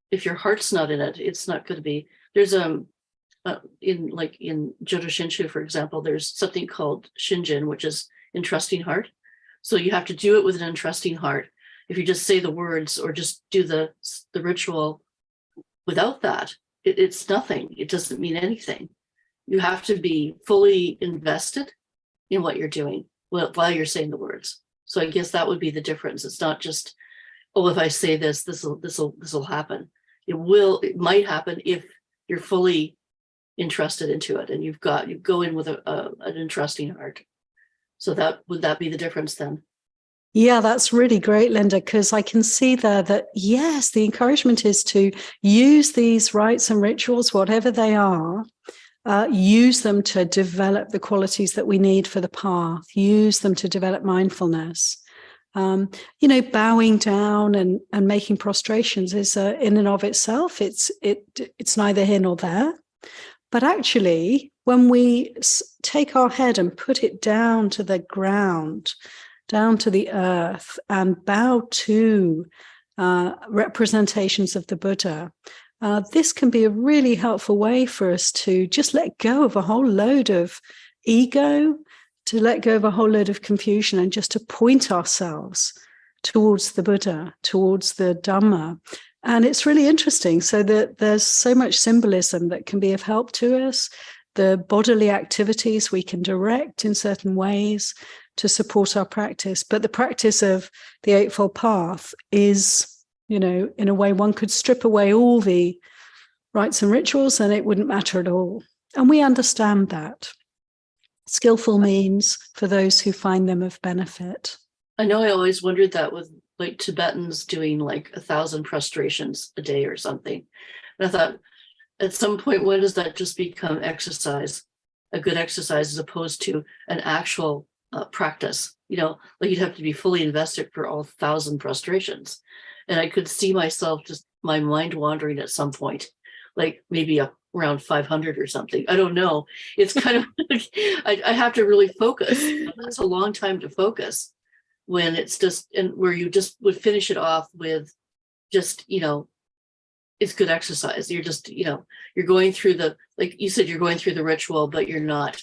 if your heart's not in it, it's not going to be. There's in Jodo Shinshu, for example, there's something called Shinjin, which is entrusting heart. So you have to do it with an entrusting heart. If you just say the words or just do the ritual without that, it's nothing. It doesn't mean anything. You have to be fully invested in what you're doing while you're saying the words. So I guess that would be the difference. It's not just, if I say this will happen. It might happen if you're fully entrusted into it and you go in with an entrusting heart. So would that be the difference then? Yeah, that's really great, Linda, because I can see there that, yes, the encouragement is to use these rites and rituals, whatever they are, use them to develop the qualities that we need for the path, use them to develop mindfulness. Bowing down and making prostrations is in and of itself, it's neither here nor there. But actually, when we take our head and put it down to the ground, down to the earth, and bow to representations of the Buddha, this can be a really helpful way for us to just let go of a whole load of ego, to let go of a whole load of confusion, and just to point ourselves towards the Buddha, towards the Dhamma. And it's really interesting, so that there's so much symbolism that can be of help to us, the bodily activities we can direct in certain ways to support our practice. But the practice of the Eightfold Path is, in a way, one could strip away all the rites and rituals and it wouldn't matter at all. And we understand that. Skillful means for those who find them of benefit. I know I always wondered that with Tibetans doing 1,000 prostrations a day or something. And I thought, at some point, when does that just become exercise, a good exercise, as opposed to an actual practice? You'd have to be fully invested for all 1,000 prostrations. And I could see myself just my mind wandering at some point, maybe around 500 or something. I don't know. It's kind of, I have to really focus. That's a long time to focus when it's just, and where you just would finish it off with just, it's good exercise. You're just, you're going through like you said, you're going through the ritual, but you're not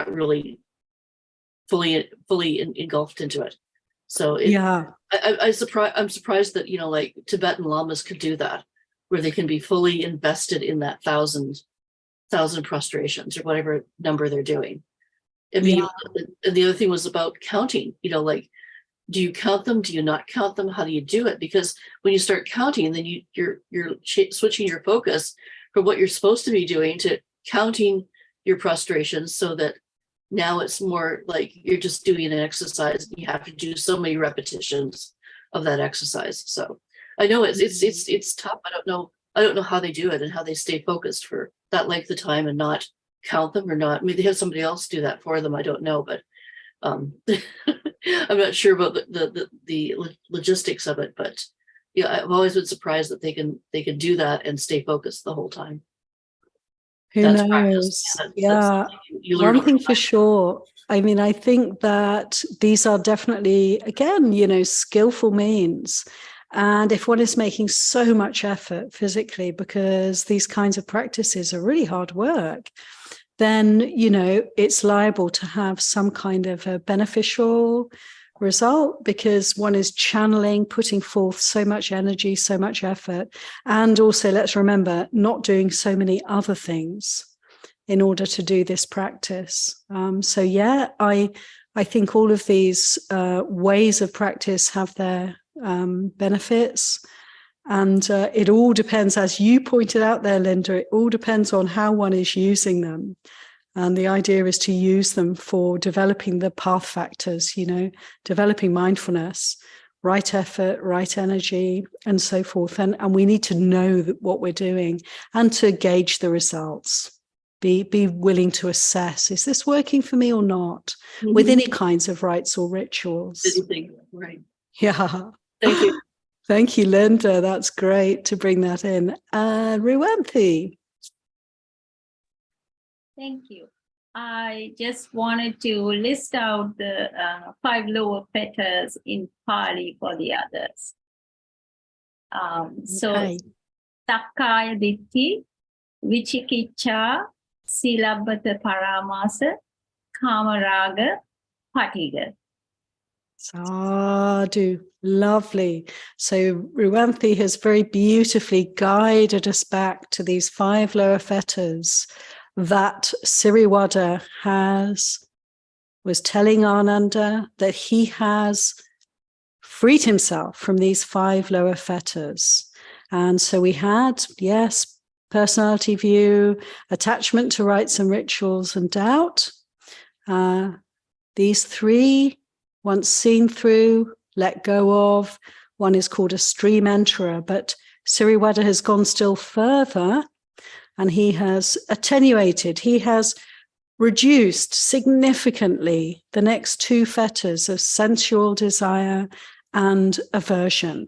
really fully engulfed into it. So I'm surprised that, Tibetan lamas could do that, where they can be fully invested in that 1,000 prostrations or whatever number they're doing. I mean, and the other thing was about counting, you know, like, do you count them? Do you not count them? How do you do it? Because when you start counting, then you're switching your focus from what you're supposed to be doing to counting your prostrations, so that now it's more like you're just doing an exercise. You have to do so many repetitions of that exercise. So I know it's tough. I don't know how they do it and how they stay focused for that length of time and not count them or not. I mean, they have somebody else do that for them. I don't know, but I'm not sure about the logistics of it. But yeah, I've always been surprised that they can do that and stay focused the whole time. Who That's knows? practice. Yeah. You learn One thing over for sure. I mean, I think that these are definitely, again, you know, skillful means. And if one is making so much effort physically, because these kinds of practices are really hard work, then, you know, it's liable to have some kind of a beneficial result, because one is channeling, putting forth so much energy, so much effort. And also, let's remember, not doing so many other things in order to do this practice. So yeah, I think all of these ways of practice have their benefits. And it all depends, as you pointed out there, Linda, it all depends on how one is using them. And the idea is to use them for developing the path factors, you know, developing mindfulness, right effort, right energy, and so forth. And we need to know what we're doing and to gauge the results. Be willing to assess, is this working for me or not, with any kinds of rites or rituals. anything. Right. Yeah. Thank you. Thank you, Linda. That's great to bring that in. Ruwanthi. Thank you. I just wanted to list out the 5 lower fetters in Pali for the others. So, Sakkaya Ditti, Vichikicha, Silabbata Paramasa, Kamaraga, Patiga. Sadhu, lovely. So Ruwanthi has very beautifully guided us back to these 5 lower fetters that Siriwada was telling Ananda that he has freed himself from these 5 lower fetters. And so we had, yes, personality view, attachment to rites and rituals, and doubt. These 3, once seen through, let go of. One is called a stream enterer, but Siriwada has gone still further, and he has attenuated, he has reduced significantly the next 2 fetters of sensual desire and aversion.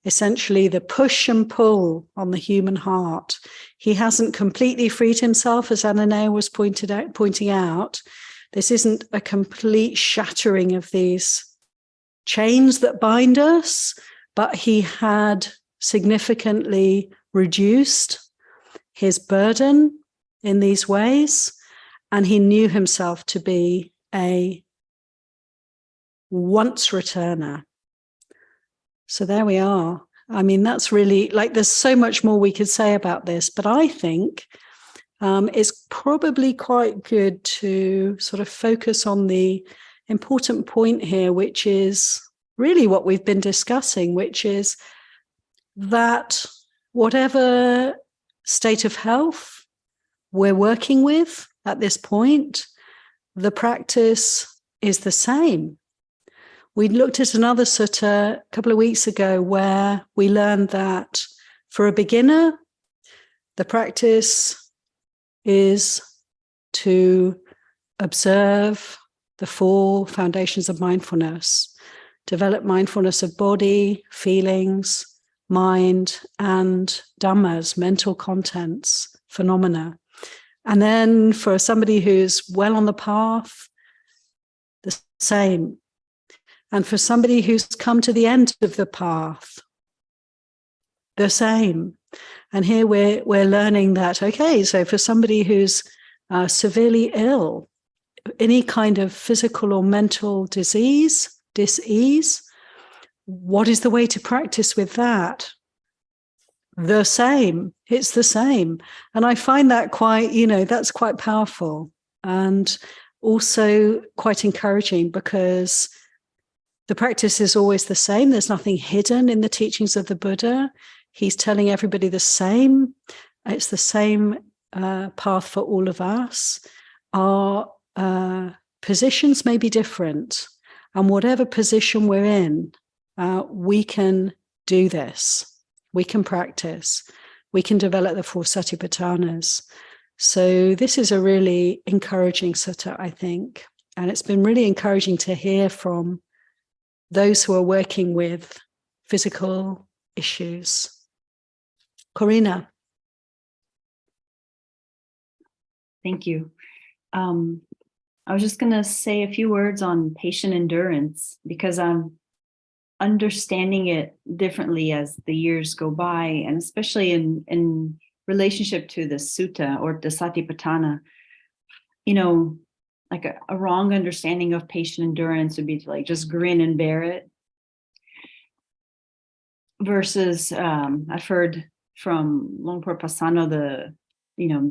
Essentially, the push and pull on the human heart. He hasn't completely freed himself, as Ananea was pointing out. This isn't a complete shattering of these chains that bind us, but he had significantly reduced his burden in these ways, and he knew himself to be a once returner. So there we are. I mean, that's really, like, there's so much more we could say about this, but I think it's probably quite good to sort of focus on the important point here, which is really what we've been discussing, which is that whatever state of health we're working with at this point, the practice is the same. We looked at another sutta a couple of weeks ago where we learned that for a beginner, the practice is to observe the 4 foundations of mindfulness, develop mindfulness of body, feelings, mind, and dhammas, mental contents, phenomena. And then for somebody who's well on the path, the same. And for somebody who's come to the end of the path, the same. And here we're learning that, okay, so for somebody who's severely ill, any kind of physical or mental disease, dis-ease, what is the way to practice with that? The same. It's the same. And I find that quite, that's quite powerful. And also quite encouraging because the practice is always the same. There's nothing hidden in the teachings of the Buddha. He's telling everybody the same. It's the same path for all of us. Our positions may be different, and whatever position we're in, we can do this. We can practice. We can develop the 4 satipatthanas. So this is a really encouraging sutta, I think. And it's been really encouraging to hear from those who are working with physical issues. Corina. Thank you. I was just going to say a few words on patient endurance because I'm understanding it differently as the years go by, and especially in relationship to the sutta or the satipatthana. Like a wrong understanding of patient endurance would be to like just grin and bear it. Versus I've heard from Longpo Pasano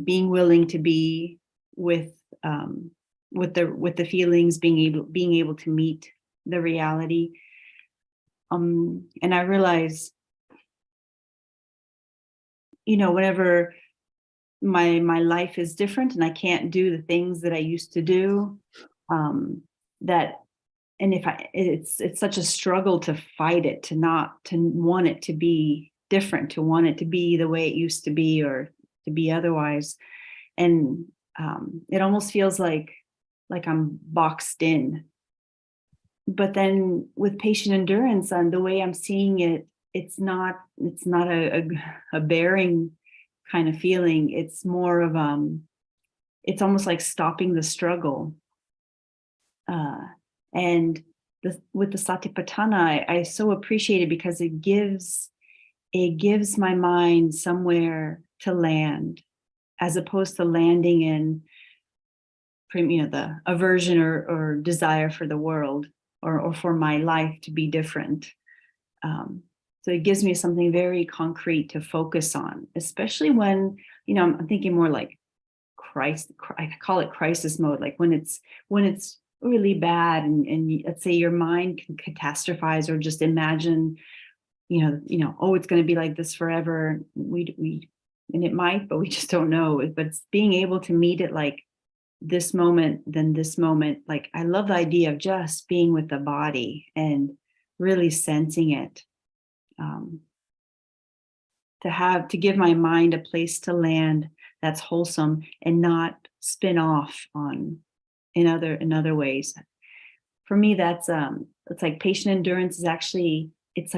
being willing to be with the feelings, being able to meet the reality. And I realize, whenever my life is different and I can't do the things that I used to do, it's such a struggle to fight it, to want it to be different, to want it to be the way it used to be or to be otherwise. And it almost feels like I'm boxed in. But then with patient endurance and the way I'm seeing it, it's not a bearing kind of feeling. It's more of it's almost like stopping the struggle. And with the satipatthana, I so appreciate it because it gives my mind somewhere to land, as opposed to landing in the aversion or desire for the world or for my life to be different. So it gives me something very concrete to focus on, especially when, I'm thinking more like I call it crisis mode, like when it's really bad and let's say your mind can catastrophize or just imagine, oh, it's going to be like this forever. And it might, but we just don't know. But it's being able to meet it like this moment, then this moment. Like, I love the idea of just being with the body and really sensing it. To give my mind a place to land that's wholesome and not spin off in other ways. For me, that's it's like patient endurance is actually, it's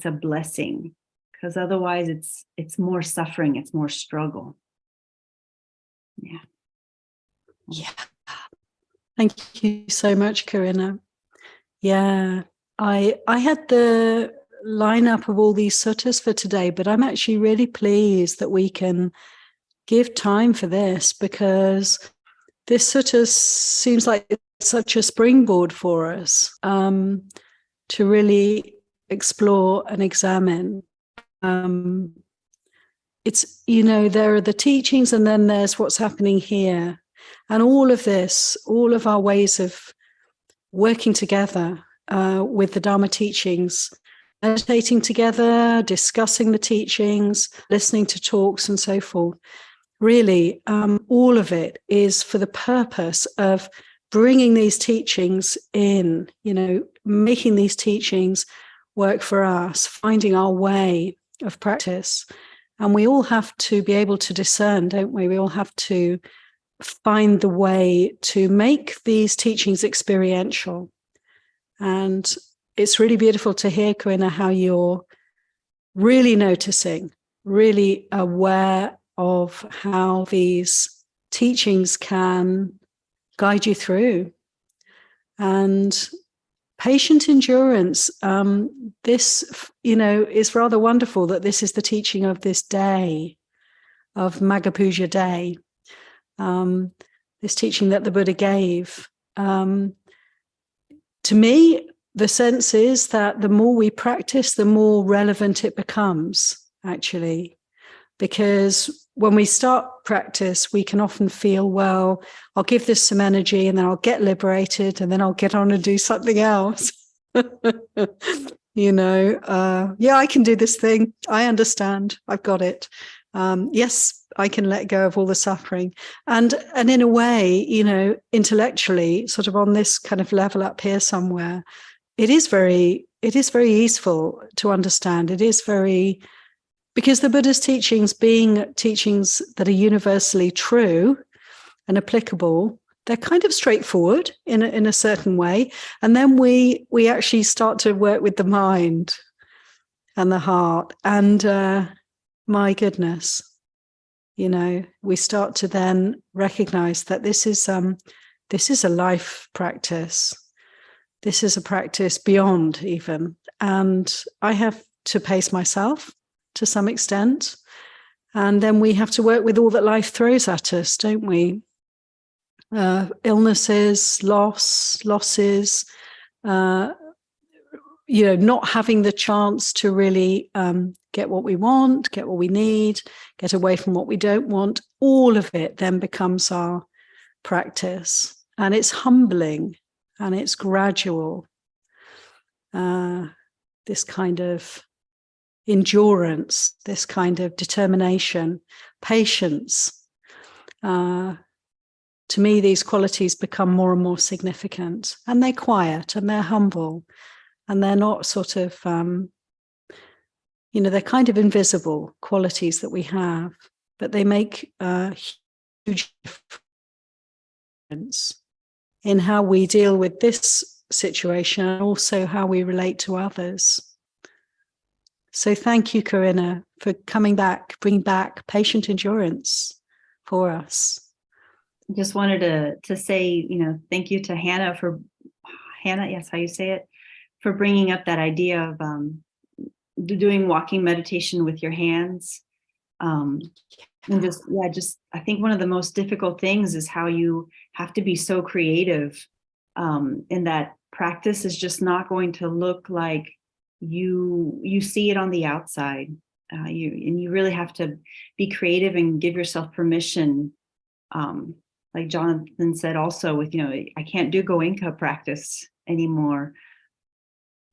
a blessing, because otherwise it's more suffering, it's more struggle. Yeah. Thank you so much, Corina. Yeah, I had the lineup of all these suttas for today, but I'm actually really pleased that we can give time for this, because this sutta seems like it's such a springboard for us to really explore and examine. It's, there are the teachings and then there's what's happening here. And all of this, all of our ways of working together with the Dharma teachings, meditating together, discussing the teachings, listening to talks and so forth. Really, all of it is for the purpose of bringing these teachings in, making these teachings work for us, finding our way of practice. And we all have to be able to discern, don't we? We all have to find the way to make these teachings experiential. And it's really beautiful to hear, Corina, how you're really noticing, really aware of how these teachings can guide you through. And patient endurance, this, is rather wonderful that this is the teaching of this day, of Magha Puja Day, this teaching that the Buddha gave. To me, the sense is that the more we practice, the more relevant it becomes, actually. because when we start practice, we can often feel, well, I'll give this some energy and then I'll get liberated and then I'll get on and do something else. Yeah, I can do this thing. I understand. I've got it. Yes, I can let go of all the suffering. And in a way, intellectually, sort of on this kind of level up here somewhere, it is very useful to understand. It is very, because the Buddha's teachings, being teachings that are universally true and applicable, they're kind of straightforward in a certain way. And then we actually start to work with the mind and the heart. And my goodness, we start to then recognize that this is a life practice. This is a practice beyond even. And I have to pace myself to some extent. And then we have to work with all that life throws at us, don't we? Illnesses, losses, not having the chance to really get what we want, get what we need, get away from what we don't want. All of it then becomes our practice. And it's humbling and it's gradual. This kind of endurance, this kind of determination, patience. To me, these qualities become more and more significant, and they're quiet and they're humble, and they're not sort of, they're kind of invisible qualities that we have, but they make a huge difference in how we deal with this situation and also how we relate to others. So thank you, Corinna, for coming back, bringing back patient endurance for us. Just wanted to say, thank you to Hannah, yes, how you say it, for bringing up that idea of doing walking meditation with your hands. And I think one of the most difficult things is how you have to be so creative in that practice is just not going to look like you see it on the outside. You really have to be creative and give yourself permission. Like Jonathan said also with, I can't do Goenka practice anymore.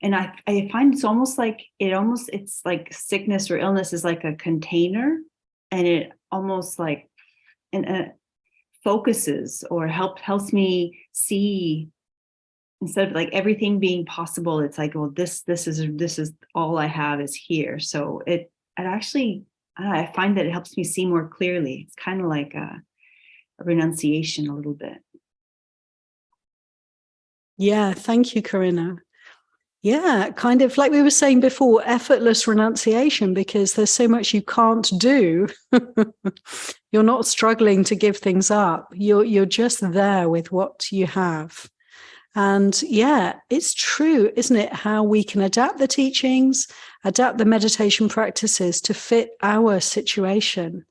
And I find it's almost like it's like sickness or illness is like a container, and it almost like focuses or helps me see, instead of like everything being possible, it's like, well, this is all I have is here. So it actually, I find that it helps me see more clearly. It's kind of like a renunciation a little bit. Yeah, thank you, Corinna. Yeah, kind of like we were saying before, effortless renunciation, because there's so much you can't do. You're not struggling to give things up. You're just there with what you have. And yeah, it's true, isn't it? How we can adapt the teachings, adapt the meditation practices to fit our situation,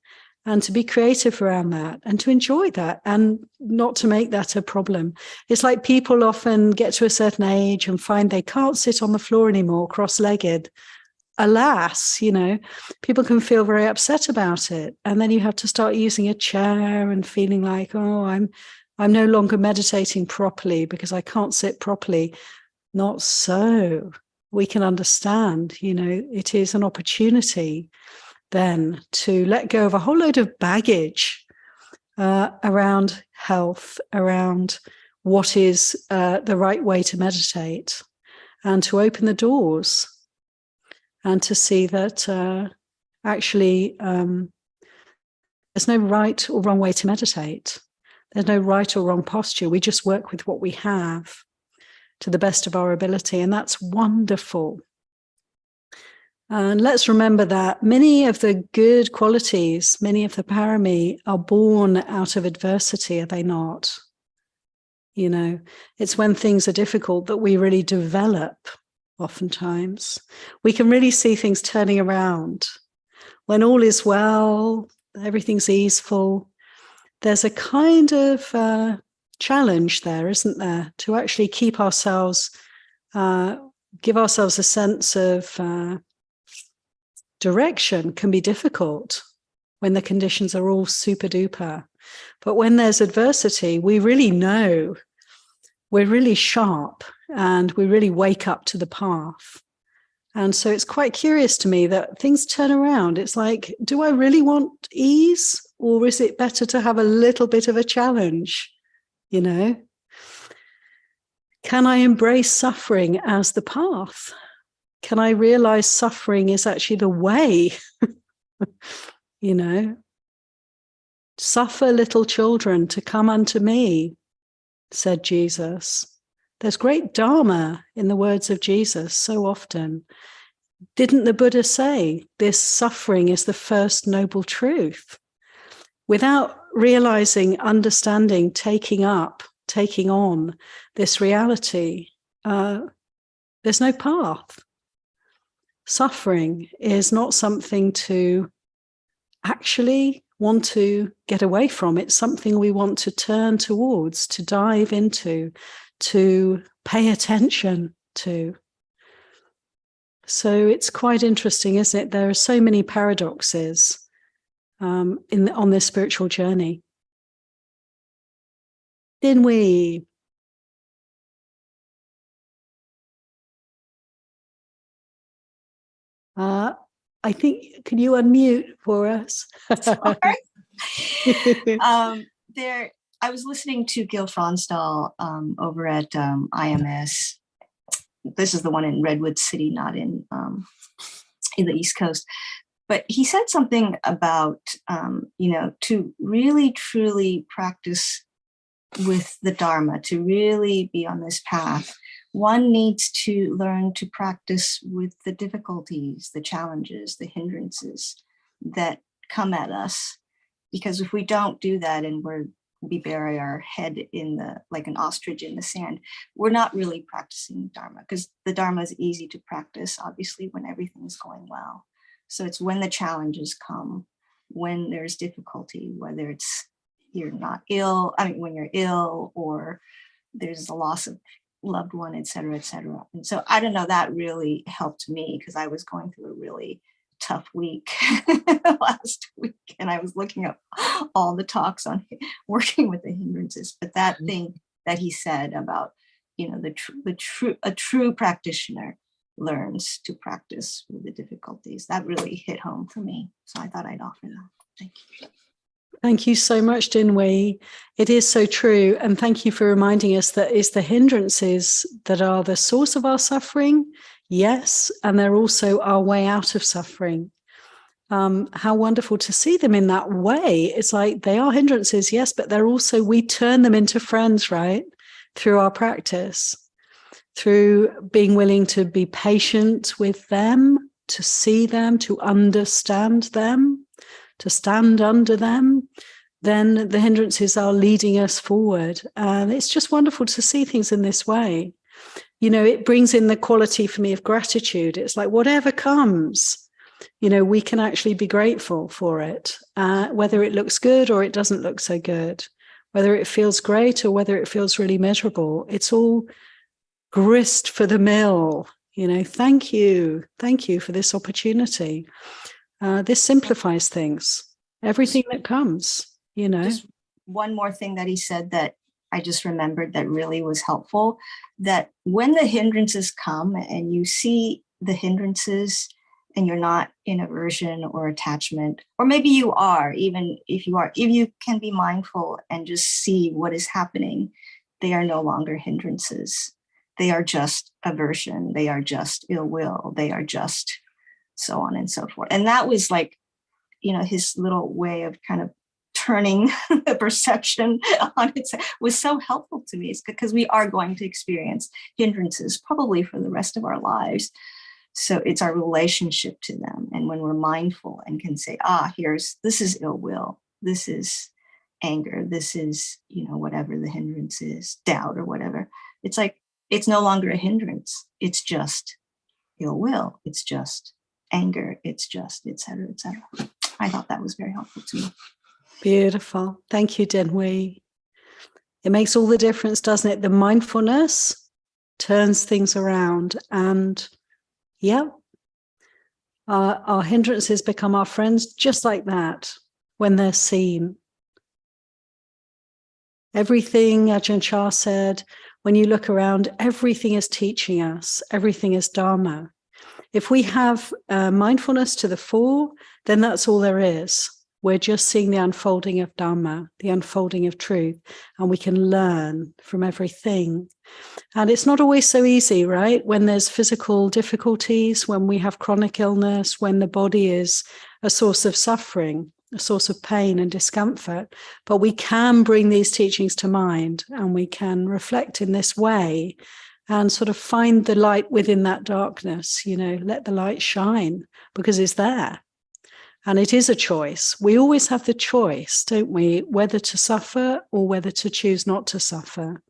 and to be creative around that and to enjoy that and not to make that a problem. It's like people often get to a certain age and find they can't sit on the floor anymore, cross-legged. Alas, people can feel very upset about it. And then you have to start using a chair and feeling like, oh, I'm no longer meditating properly because I can't sit properly. Not so. We can understand, it is an opportunity then to let go of a whole load of baggage around health, around what is the right way to meditate, and to open the doors and to see that actually there's no right or wrong way to meditate. There's no right or wrong posture. We just work with what we have to the best of our ability, and that's wonderful. And let's remember that many of the good qualities, many of the parami are born out of adversity, are they not? It's when things are difficult that we really develop, oftentimes. We can really see things turning around. When all is well, everything's easeful, there's a kind of challenge there, isn't there? To actually keep ourselves, give ourselves a sense of direction can be difficult. when the conditions are all super duper. But when there's adversity, we really know, we're really sharp, and we really wake up to the path. And so it's quite curious to me that things turn around. It's like, do I really want ease, or is it better to have a little bit of a challenge? You know, can I embrace suffering as the path? Can I realize suffering is actually the way? You know, suffer little children to come unto me, said Jesus. There's great dharma in the words of Jesus so often. Didn't the Buddha say this suffering is the first noble truth? Without realizing, understanding, taking on this reality, there's no path. Suffering is not something to actually want to get away from. It's something we want to turn towards, to dive into, to pay attention to. So it's quite interesting, isn't it? There are so many paradoxes on this spiritual journey. Didn't we? I think, can you unmute for us? I was listening to Gil Fronsdal over at IMS. This is the one in Redwood City, not in the East Coast. But he said something about, to really, truly practice with the Dharma, to really be on this path, one needs to learn to practice with the difficulties, the challenges, the hindrances that come at us. Because if we don't do that and we bury our head like an ostrich in the sand, we're not really practicing Dharma, because the Dharma is easy to practice, obviously, when everything's going well. So it's when the challenges come, when there's difficulty, whether it's when you're ill, or there's a loss of loved one, et cetera, et cetera. And so I don't know, that really helped me, because I was going through a really tough week last week, and I was looking up all the talks on working with the hindrances. But that thing that he said about, a true practitioner learns to practice with the difficulties, that really hit home for me. So I thought I'd offer that. Thank you. Thank you so much, Dinwei. It is so true. And thank you for reminding us that it's the hindrances that are the source of our suffering. Yes. And they're also our way out of suffering. How wonderful to see them in that way. It's like they are hindrances, yes, but they're also, we turn them into friends, right? Through our practice, through being willing to be patient with them, to see them, to understand them, to stand under them, then the hindrances are leading us forward. And it's just wonderful to see things in this way. It brings in the quality for me of gratitude. It's like whatever comes, we can actually be grateful for it, whether it looks good or it doesn't look so good, whether it feels great or whether it feels really miserable. It's all grist for the mill. Thank you for this opportunity. This simplifies things, everything that comes, Just one more thing that he said that I just remembered that really was helpful, that when the hindrances come and you see the hindrances and you're not in aversion or attachment, or maybe you are, even if you can be mindful and just see what is happening, they are no longer hindrances. They are just aversion. They are just ill will. They are just so on and so forth. And that was like, his little way of kind of turning the perception on its was so helpful to me. It's because we are going to experience hindrances probably for the rest of our lives. So it's our relationship to them. And when we're mindful and can say, this is ill will, this is anger, this is, whatever the hindrance is, doubt or whatever. It's like, it's no longer a hindrance. It's just ill will. It's just anger. It's just, et cetera, et cetera. I thought that was very helpful to me. Beautiful. Thank you, Dinwei. It makes all the difference, doesn't it? The mindfulness turns things around, and our hindrances become our friends just like that. when they're seen. Everything, Ajahn Chah said, when you look around, everything is teaching us, everything is Dharma. If we have mindfulness to the fore, then that's all there is. We're just seeing the unfolding of Dharma, the unfolding of truth, and we can learn from everything. And it's not always so easy, right? When there's physical difficulties, when we have chronic illness, when the body is a source of suffering, a source of pain and discomfort, but we can bring these teachings to mind and we can reflect in this way and sort of find the light within that darkness, let the light shine because it's there. And it is a choice. We always have the choice, don't we, whether to suffer or whether to choose not to suffer.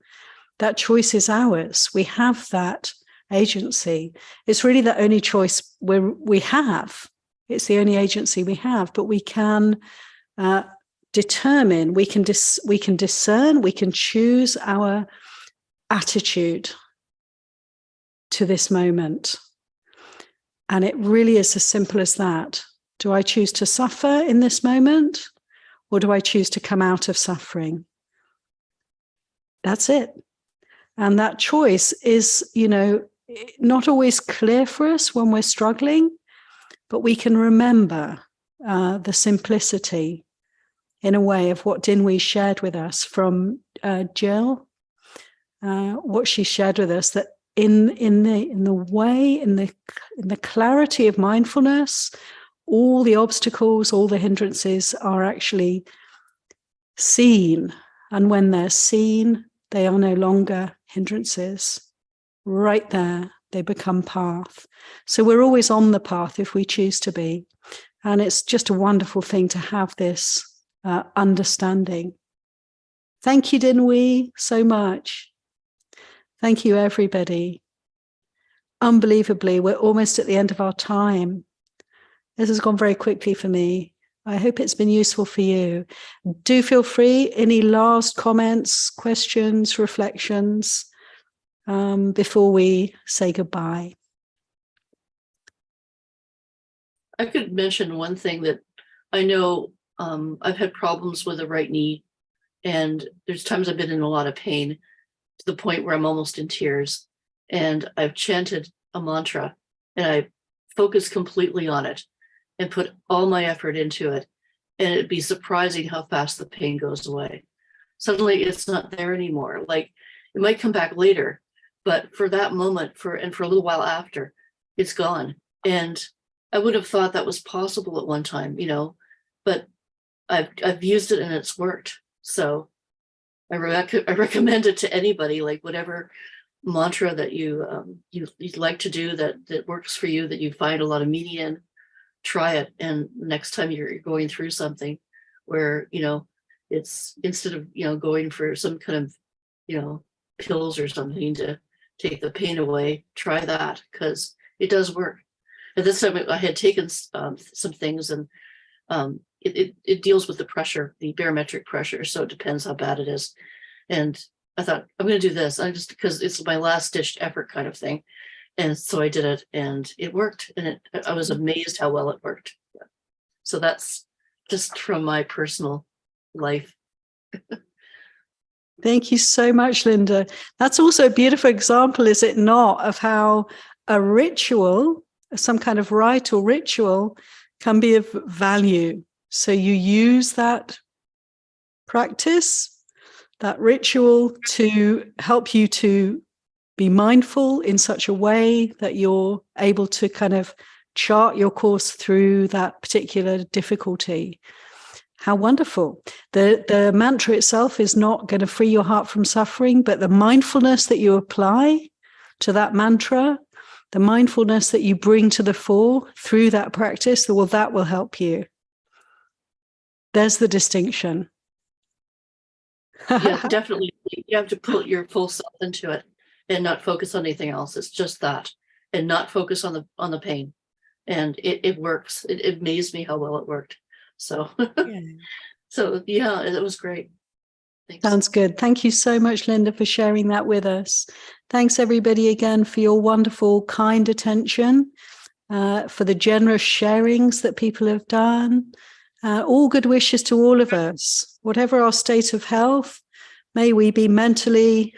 That choice is ours. We have that agency. It's really the only choice we have. It's the only agency we have, but we can determine, we can discern, we can choose our attitude to this moment. And it really is as simple as that. Do I choose to suffer in this moment, or do I choose to come out of suffering? That's it. And that choice is, not always clear for us when we're struggling, but we can remember the simplicity in a way of what Dinwi shared with us from Jill, what she shared with us, that in the clarity of mindfulness, all the obstacles, all the hindrances are actually seen. And when they're seen, they are no longer hindrances. Right there, they become path. So we're always on the path if we choose to be. And it's just a wonderful thing to have this understanding. Thank you, Dinwi, so much. Thank you, everybody. Unbelievably, we're almost at the end of our time. This has gone very quickly for me. I hope it's been useful for you. Do feel free, any last comments, questions, reflections before we say goodbye. I could mention one thing that I know I've had problems with the right knee, and there's times I've been in a lot of pain to the point where I'm almost in tears. And I've chanted a mantra and I focus completely on it and put all my effort into it. And it'd be surprising how fast the pain goes away. Suddenly it's not there anymore. Like, it might come back later, but for that moment, for a little while after, it's gone. And I would have thought that was possible at one time, but I've used it and it's worked. So I recommend it to anybody, like whatever mantra that you'd like to do that works for you, that you find a lot of meaning in. Try it, and next time you're going through something where it's, instead of going for some kind of pills or something to take the pain away, try that, because it does work. At this time I had taken some things, and it deals with the pressure, the barometric pressure, so it depends how bad it is. And I thought, I'm going to do this, because it's my last ditched effort kind of thing. And so I did it, and it worked, and I was amazed how well it worked. Yeah. So that's just from my personal life. Thank you so much, Linda. That's also a beautiful example, is it not, of how a ritual, some kind of rite or ritual, can be of value. So you use that practice, that ritual, to help you to be mindful in such a way that you're able to kind of chart your course through that particular difficulty. How wonderful. The mantra itself is not going to free your heart from suffering, but the mindfulness that you apply to that mantra, the mindfulness that you bring to the fore through that practice, that will help you. There's the distinction. Yeah, definitely. You have to put your full self into it and not focus on anything else. It's just that, and not focus on the pain. And it works. It amazed me how well it worked. So, So yeah, it was great. Thanks. Sounds good. Thank you so much, Linda, for sharing that with us. Thanks everybody again for your wonderful, kind attention, for the generous sharings that people have done. All good wishes to all of us. Whatever our state of health, may we be mentally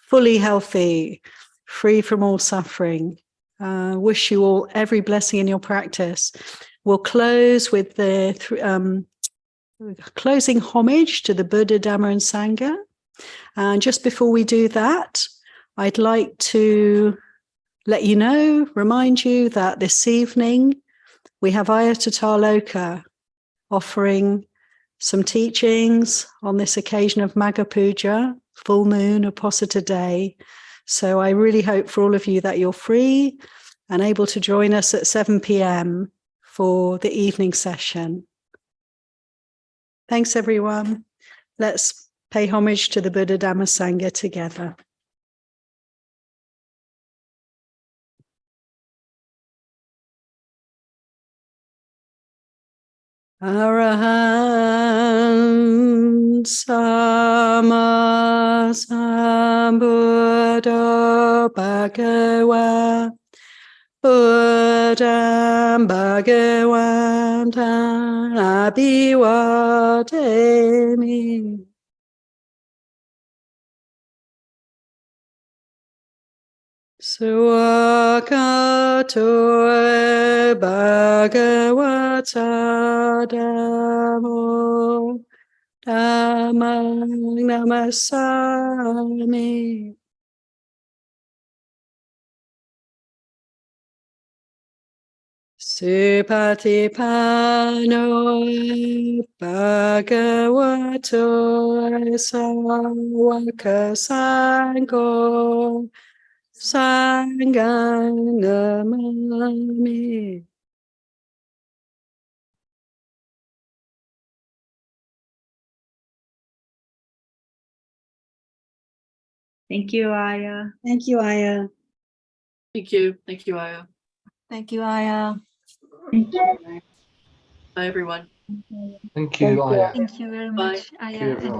fully healthy, free from all suffering. Wish you all every blessing in your practice. We'll close with the closing homage to the Buddha, Dhamma, and Sangha. And just before we do that, I'd like to let you know, remind you that this evening we have Ayatotthaloka offering some teachings on this occasion of Magha Puja, full moon, Apposita Day. So I really hope for all of you that you're free and able to join us at 7 p.m. for the evening session. Thanks, everyone. Let's pay homage to the Buddha, Dhamma, Sangha together. Arahant Sama Sambuddha Bhagava Buddham Bhagavantam Abhivademi. Swakato Bhagavata Dhammo Dhammang Namasami. Supatipano Bhagavato Sawaka Sangho Sangam Namami. Thank you, Aya. Thank you, Aya. Thank you. Thank you, Aya. Thank you, Aya. Bye, everyone. Thank you, Aya. Thank you very Bye. much, Thank you, Aya. everyone.